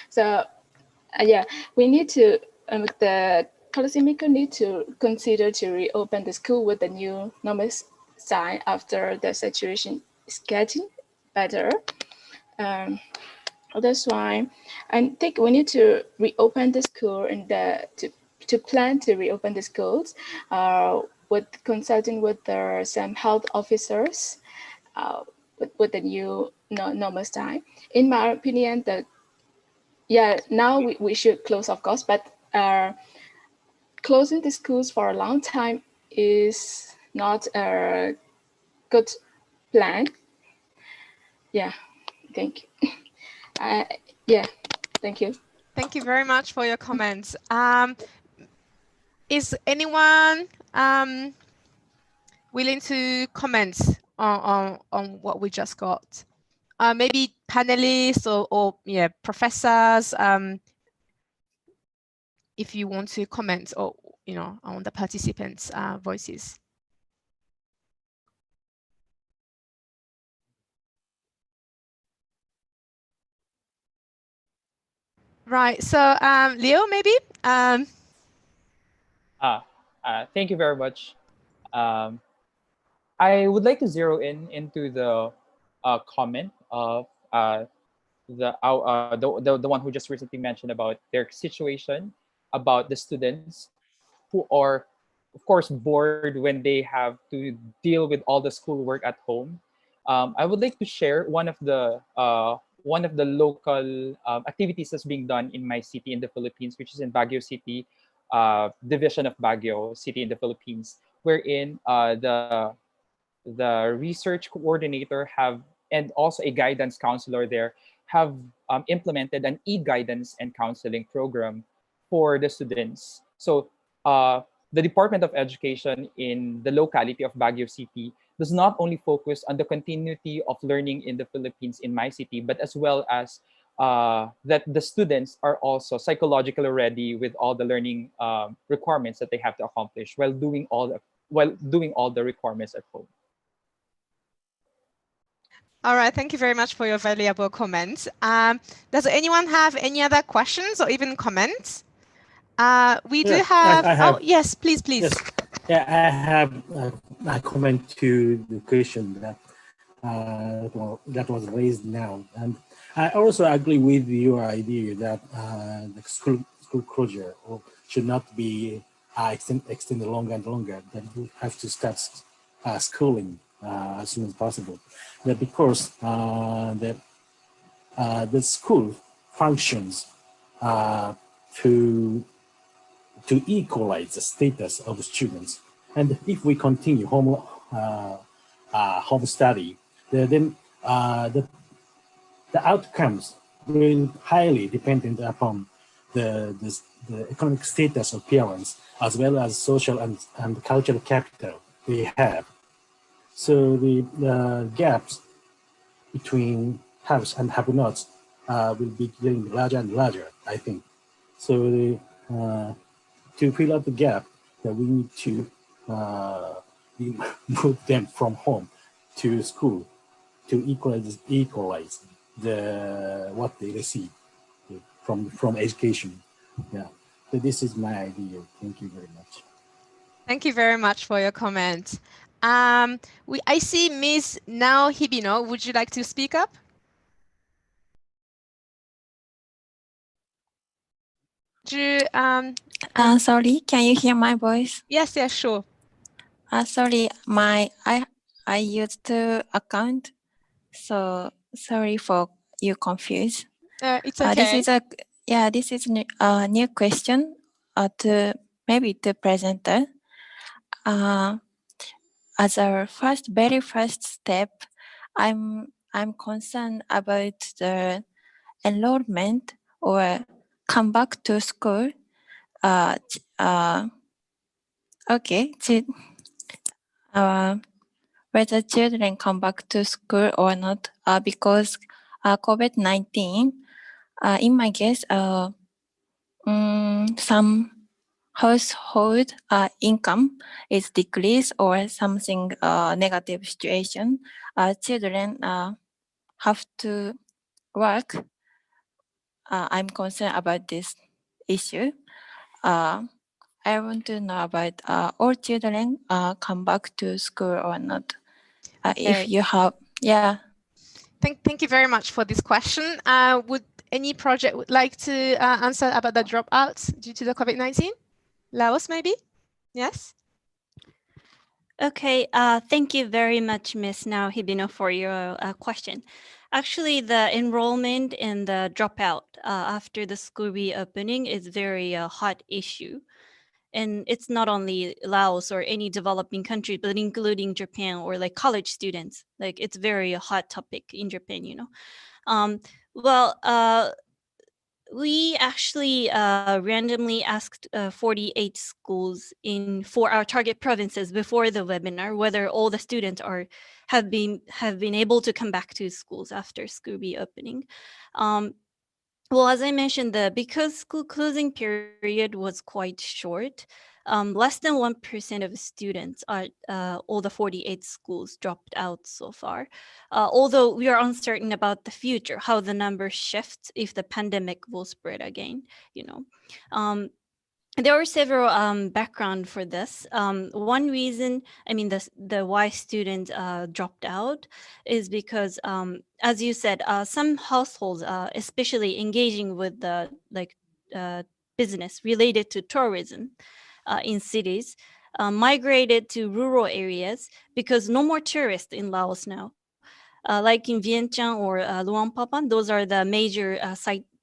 So yeah, we need to, the policymaker need to consider to reopen the school with the new normal sign after the situation is getting better. That's why I think we need to reopen the school and to plan to reopen the schools with consulting with some health officers with the new normal time. In my opinion, now we should close, of course, but closing the schools for a long time is not a good plan. Yeah. Thank you. Yeah, thank you. Thank you very much for your comments. Is anyone willing to comment on what we just got? Maybe panelists or yeah, professors, if you want to comment or on the participants' voices. Right. So Leo, maybe. Thank you very much. I would like to zero into the comment of the one who just recently mentioned about their situation, about the students who are, of course, bored when they have to deal with all the schoolwork at home. I would like to share one of the local activities that's being done in my city in the Philippines, which is in Baguio City, division of Baguio City in the Philippines, wherein the research coordinator and also a guidance counselor there have implemented an e-guidance and counseling program for the students. So the Department of Education in the locality of Baguio City does not only focus on the continuity of learning in the Philippines in my city, but as well as that the students are also psychologically ready with all the learning requirements that they have to accomplish while doing all the requirements at home. All right, thank you very much for your valuable comments. Does anyone have any other questions or even comments? We do have. Oh, yes, please. Yes. Yeah, I have a comment to the question that was raised now, and I also agree with your idea that the school closure should not be extended longer and longer. That we have to start schooling as soon as possible. That because the school functions to equalize the status of the students, and if we continue home study, then the outcomes will highly dependent upon the economic status of parents, as well as social and cultural capital they have. So the gaps between haves and have-nots will be getting larger and larger, I think. So to fill up the gap, that we need to move them from home to school to equalize what they receive from education. Yeah, so this is my idea. Thank you very much. Thank you very much for your comment. I see Ms. Nao Hibino. Would you like to speak up? Sorry, can you hear my voice? Yes, sure. Sorry, I used the account, so sorry for you confused. It's okay. This is a new question to maybe the presenter. As our very first step, I'm concerned about the enrollment or come back to school. Whether children come back to school or not, because COVID-19, in my guess, some household income is decreased or something negative situation. Children have to work. I'm concerned about this issue. I want to know about all children come back to school or not. If you have, Thank you very much for this question. Would any project would like to answer about the dropouts due to the COVID-19? Laos, maybe? Yes. Okay, thank you very much, Ms. Nao Hibino, for your question. Actually, the enrollment and the dropout after the school reopening is very hot issue. And it's not only Laos or any developing country, but including Japan or like college students. Like it's very hot topic in Japan, you know. We actually randomly asked 48 schools in 4 our target provinces before the webinar whether all the students have been able to come back to schools after school reopening. Well, as I mentioned, because school closing period was quite short, less than 1% of students are all the 48 schools dropped out so far. Although we are uncertain about the future, how the numbers shift if the pandemic will spread again, you know. There were several background for this. One reason, I mean, the why students dropped out is because, as you said, some households, especially engaging with the business related to tourism in cities, migrated to rural areas because no more tourists in Laos now. Like in Vientiane or Luang Prabang, those are the major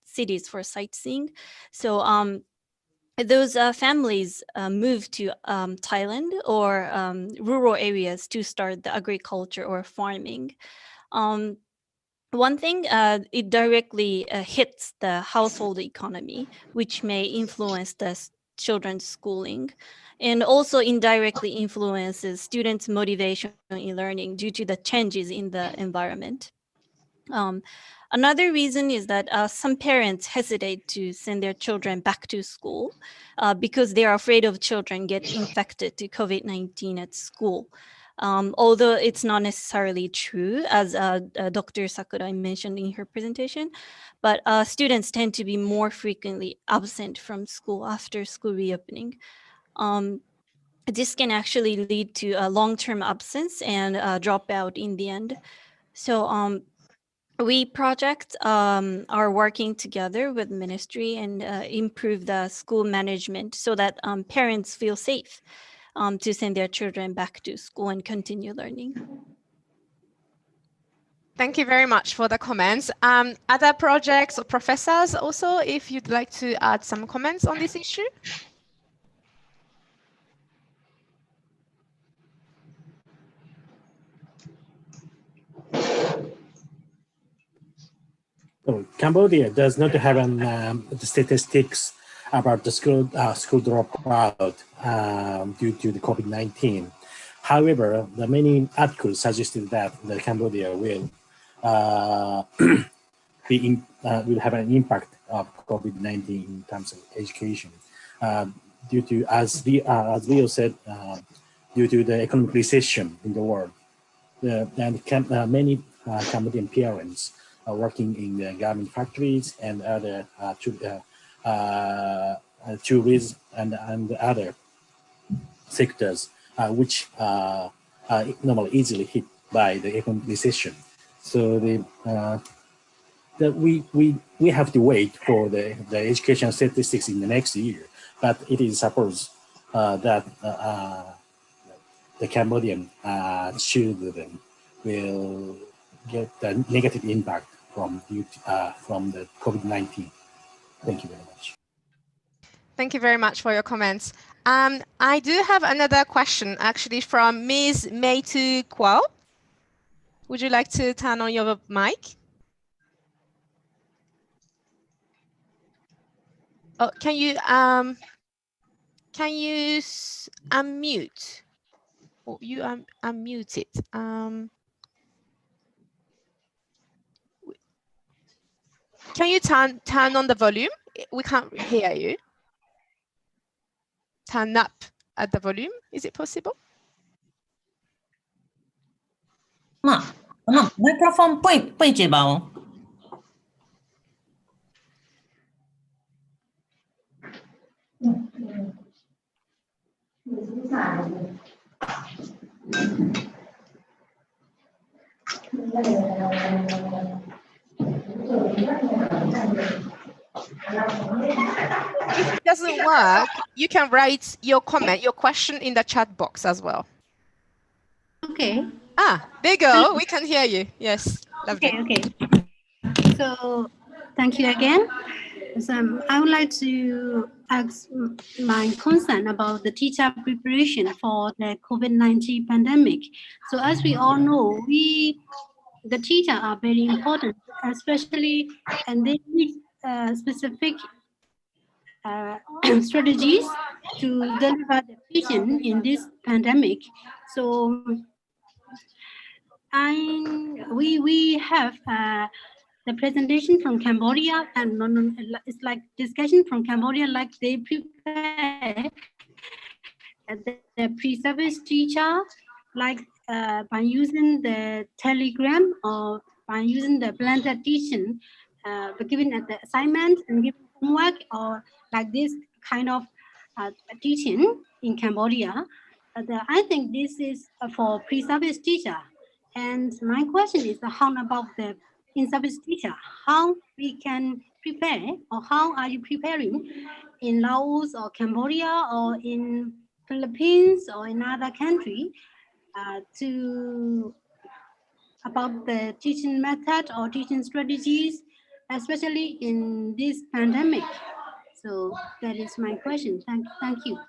cities for sightseeing. So those families moved to Thailand or rural areas to start the agriculture or farming. One thing, it directly hits the household economy, which may influence the children's schooling, and also indirectly influences students' motivation in learning due to the changes in the environment. Another reason is that some parents hesitate to send their children back to school because they are afraid of children get infected to COVID-19 at school. Although it's not necessarily true, as Dr. Sakurai mentioned in her presentation, but students tend to be more frequently absent from school after school reopening. This can actually lead to a long-term absence and dropout in the end. So we project are working together with ministry and improve the school management so that parents feel safe to send their children back to school and continue learning. Thank you very much for the comments. Other projects or professors also, if you'd like to add some comments on this issue? So Cambodia does not have the statistics about the school dropout due to the COVID-19. However, the many articles suggested that the Cambodia will will have an impact of COVID-19 in terms of education, due to, as Leo said, due to the economic recession in the world. Many Cambodian parents are working in the garment factories and other tourism and other sectors, which are normally easily hit by the economic recession. So we have to wait for the education statistics in the next year, but it is supposed that the Cambodian children will get the negative impact from the COVID-19. Thank you very much. Thank you very much for your comments. I do have another question actually from Ms. Meitu Kwao. Would you like to turn on your mic? Oh, can you unmute? Oh, you unmuted. Can you turn on the volume? We can't hear you. Turn up at the volume. Is it possible? Microphone 背接吧哦。If it doesn't work, you can write your comment, your question in the chat box as well. Okay. There you go. We can hear you. Yes. Lovely. Okay. So thank you again. So I would like to ask my concern about the teacher preparation for the COVID-19 pandemic. So as we all know, the teachers are very important, especially, and they need specific strategies to deliver the teaching in this pandemic. So we have the presentation from Cambodia, and it's like discussion from Cambodia, like they prepare the pre-service teacher, like by using the Telegram or by using the blended teaching, giving the assignment and giving homework, or like this kind of teaching in Cambodia. I think this is for pre-service teacher. And my question is, how about the in-service teacher? How we can prepare, or how are you preparing in Laos or Cambodia or in Philippines or in other country to about the teaching method or teaching strategies, especially in this pandemic? So that is my question. Thank you.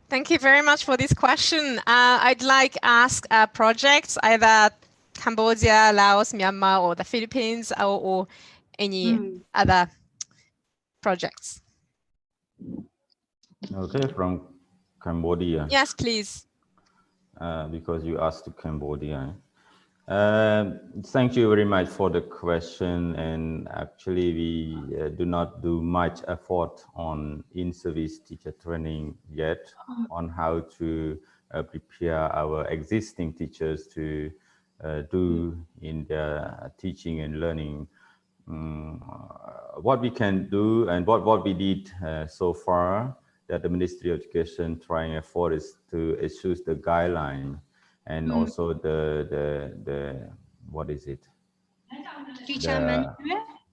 Thank you very much for this question. I'd like to ask projects, either Cambodia, Laos, Myanmar, or the Philippines, or any other projects. Okay, from Cambodia. Yes, please. Because you asked to Cambodia. Thank you very much for the question. And actually, we do not do much effort on in-service teacher training yet on how to prepare our existing teachers to do in their teaching and learning. What we can do and what we did so far, that the Ministry of Education trying effort is to issue the guideline and also the what is it? Teacher manual?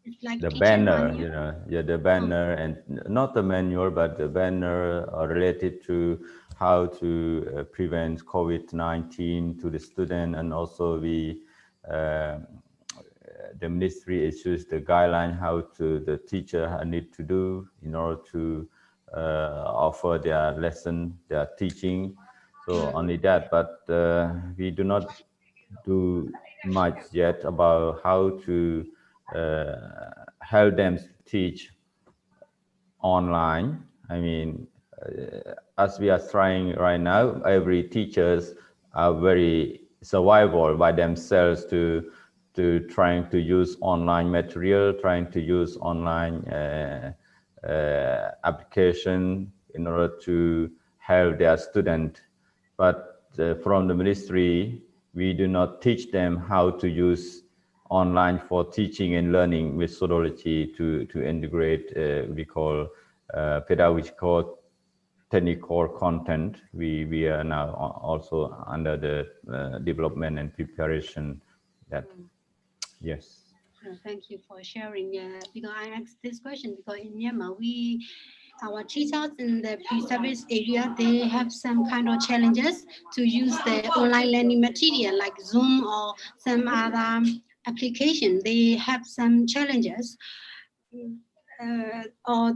It's like the teacher banner, manual. you know, yeah, the banner, and not the manual, but the banner related to how to prevent COVID-19 to the student, and also we. The ministry issues the guideline how to the teacher need to do in order to offer their lesson, their teaching. So only that, but we do not do much yet about how to help them teach online. I mean, as we are trying right now, every teachers are very survival by themselves to trying to use online material, trying to use online application in order to help their student. But from the ministry, we do not teach them how to use online for teaching and learning methodology to integrate we call pedagogical technical content. We are now also under the development and preparation that. Yes. Thank you for sharing. Because I asked this question because in Myanmar, our teachers in the pre-service area, they have some kind of challenges to use the online learning material like Zoom or some other application. They have some challenges, or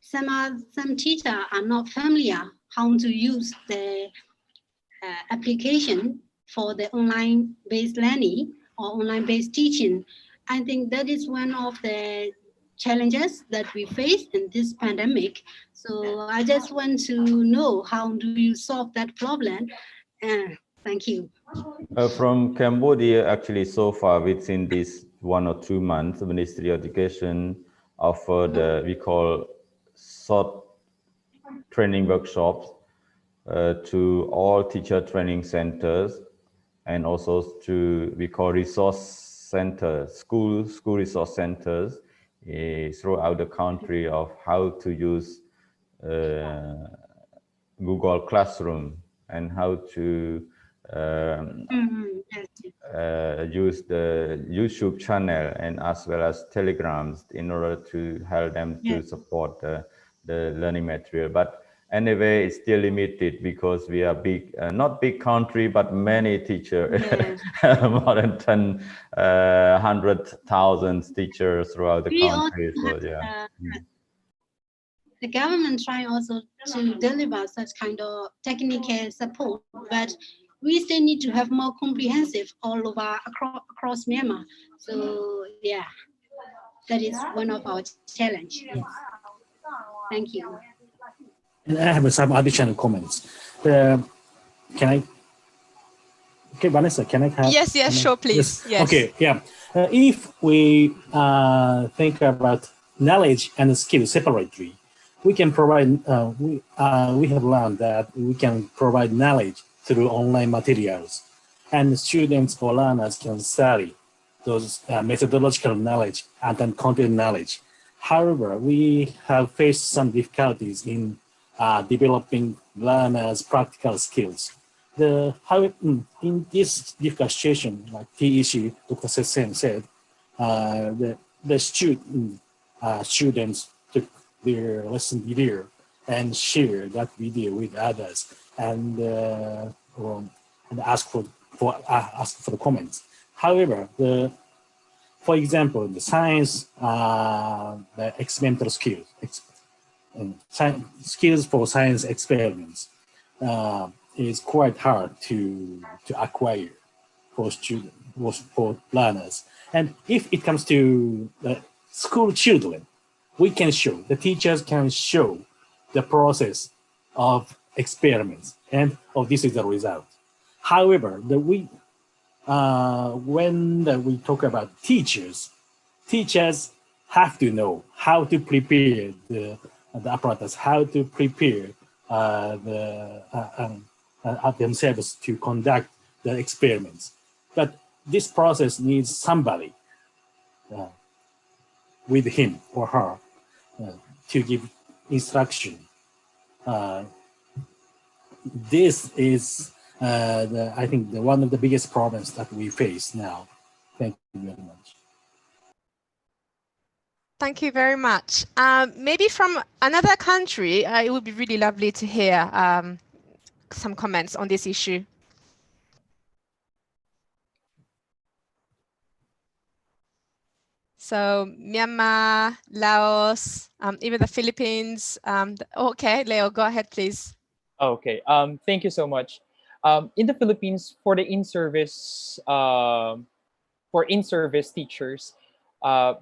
some teachers are not familiar how to use the application for the online-based learning or online-based teaching. I think that is one of the challenges that we face in this pandemic. So I just want to know, how do you solve that problem? Thank you. From Cambodia, actually, so far within this 1 or 2 months, the Ministry of Education offered we call short training workshops to all teacher training centers, and also to we call resource centers, school resource centers throughout the country of how to use Google Classroom and how to use the YouTube channel and as well as Telegrams in order to help them to support the learning material. But anyway, it's still limited because we are big, not big country, but many teachers, Yes. more than 100,000 teachers throughout the We also country. So have, yeah. the government trying also to deliver such kind of technical support, but we still need to have more comprehensive all over across Myanmar. So yeah, that is one of our challenge. Yes. Thank you. And I have some additional comments. Can I? Okay, Vanessa, can I have? Yes, sure, please. Yes. Okay, yeah. If we think about knowledge and skill separately, we can provide. We have learned that we can provide knowledge through online materials, and students or learners can study those methodological knowledge and then content knowledge. However, we have faced some difficulties in developing learners' practical skills. In this difficult situation, like TEC, Dr. Sen said, the students took their lesson video and share that video with others and ask for the comments. However, for example, the science, the experimental skills, skills for science experiments is quite hard to acquire for students, for learners. And if it comes to school children, the teachers can show the process of experiments, and this is the result. However, when we talk about teachers have to know how to prepare the apparatus, how to prepare themselves to conduct the experiments. But this process needs somebody with him or her to give instruction. This is, I think, one of the biggest problems that we face now. Thank you very much. Thank you very much. Maybe from another country, it would be really lovely to hear some comments on this issue. So Myanmar, Laos, even the Philippines. Okay, Leo, go ahead, please. Okay. Thank you so much. In the Philippines, for the in-service teachers,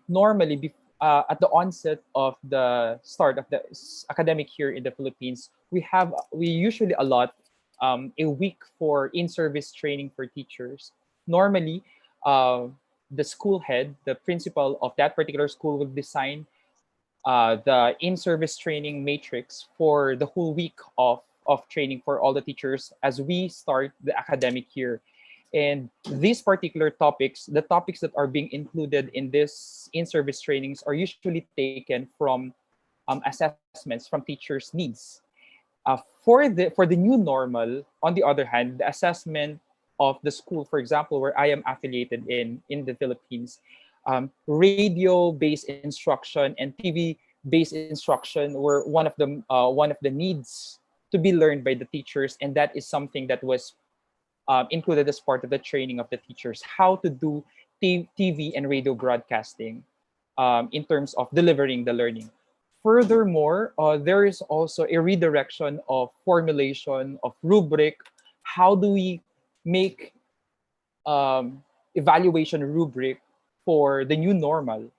normally at the onset of the start of the academic year in the Philippines, we usually allot a week for in-service training for teachers. Normally, the school head, the principal of that particular school, will design the in-service training matrix for the whole week of training for all the teachers as we start the academic year. And these particular topics, the topics that are being included in this in-service trainings, are usually taken from assessments from teachers' needs. For the new normal, on the other hand, the assessment of the school, for example, where I am affiliated in the Philippines, radio-based instruction and TV-based instruction were one of the needs to be learned by the teachers, and that is something that was included as part of the training of the teachers, how to do TV and radio broadcasting in terms of delivering the learning. Furthermore, there is also a redirection of formulation of rubric. How do we make evaluation rubric for the new normal?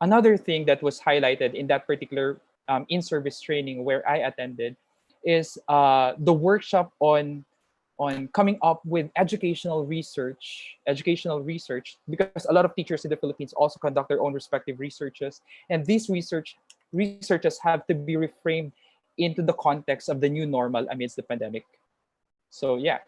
Another thing that was highlighted in that particular in-service training where I attended is the workshop on coming up with educational research, because a lot of teachers in the Philippines also conduct their own respective researches, and these researches have to be reframed into the context of the new normal amidst the pandemic. So yeah,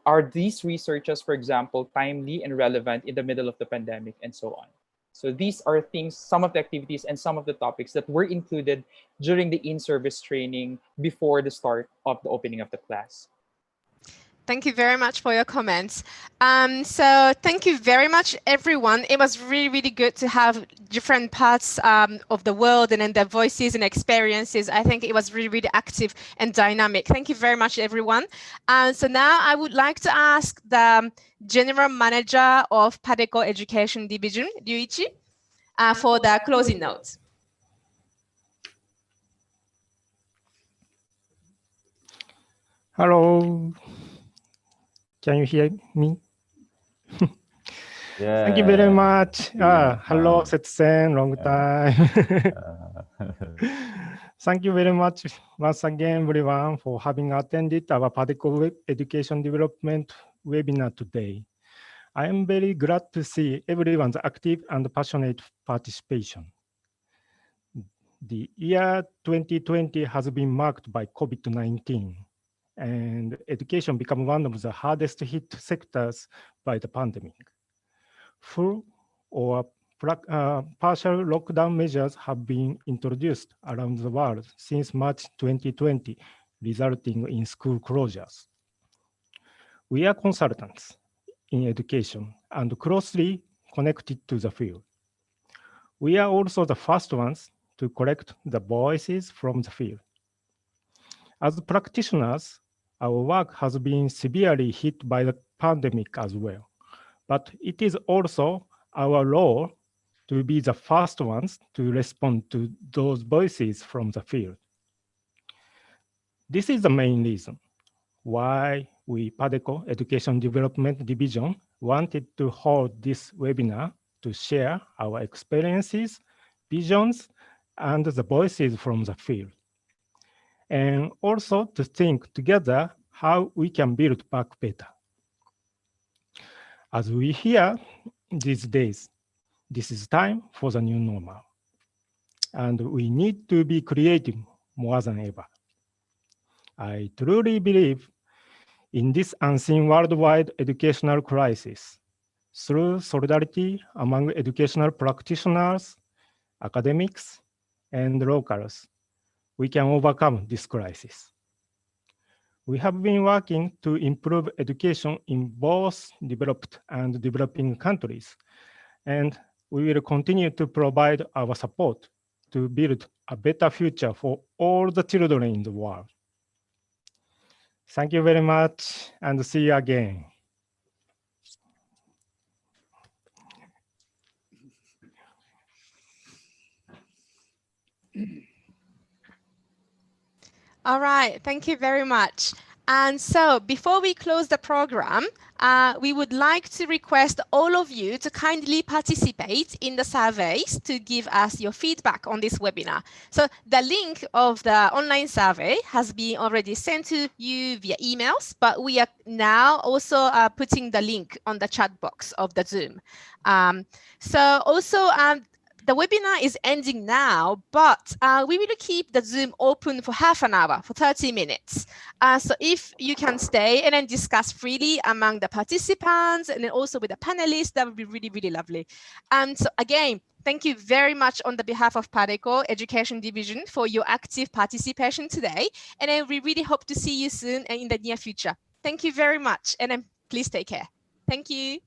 are these researches, for example, timely and relevant in the middle of the pandemic, and so on? So these are things, some of the activities and some of the topics that were included during the in-service training before the start of the opening of the class. Thank you very much for your comments. So thank you very much, everyone. It was really, really good to have different parts of the world and then their voices and experiences. I think it was really, really active and dynamic. Thank you very much, everyone. So now I would like to ask the General Manager of PADECO Education Division, Ryuichi, for the closing notes. Hello. Can you hear me? Yeah. Thank you very much. Yeah. Hello, Setsen, long time. Thank you very much once again, everyone, for having attended our PADECO Education Development webinar today. I am very glad to see everyone's active and passionate participation. The year 2020 has been marked by COVID-19, and education became one of the hardest hit sectors by the pandemic. Full or partial lockdown measures have been introduced around the world since March 2020, resulting in school closures. We are consultants in education and closely connected to the field. We are also the first ones to collect the voices from the field. As practitioners, our work has been severely hit by the pandemic as well, but it is also our role to be the first ones to respond to those voices from the field. This is the main reason why we, PADECO Education Development Division, wanted to hold this webinar to share our experiences, visions, and the voices from the field. And also to think together how we can build back better. As we hear these days, this is time for the new normal. And we need to be creative more than ever. I truly believe in this unseen worldwide educational crisis. Through solidarity among educational practitioners, academics, and locals, we can overcome this crisis. We have been working to improve education in both developed and developing countries, and we will continue to provide our support to build a better future for all the children in the world. Thank you very much, and see you again. All right, thank you very much. And so before we close the program, we would like to request all of you to kindly participate in the surveys to give us your feedback on this webinar. So the link of the online survey has been already sent to you via emails, but we are now also putting the link on the chat box of the Zoom. The webinar is ending now, but we will keep the Zoom open for half an hour, for 30 minutes. So if you can stay and then discuss freely among the participants and then also with the panelists, that would be really, really lovely. So again, thank you very much on the behalf of PADECO Education Division for your active participation today. And then we really hope to see you soon and in the near future. Thank you very much. And then please take care. Thank you.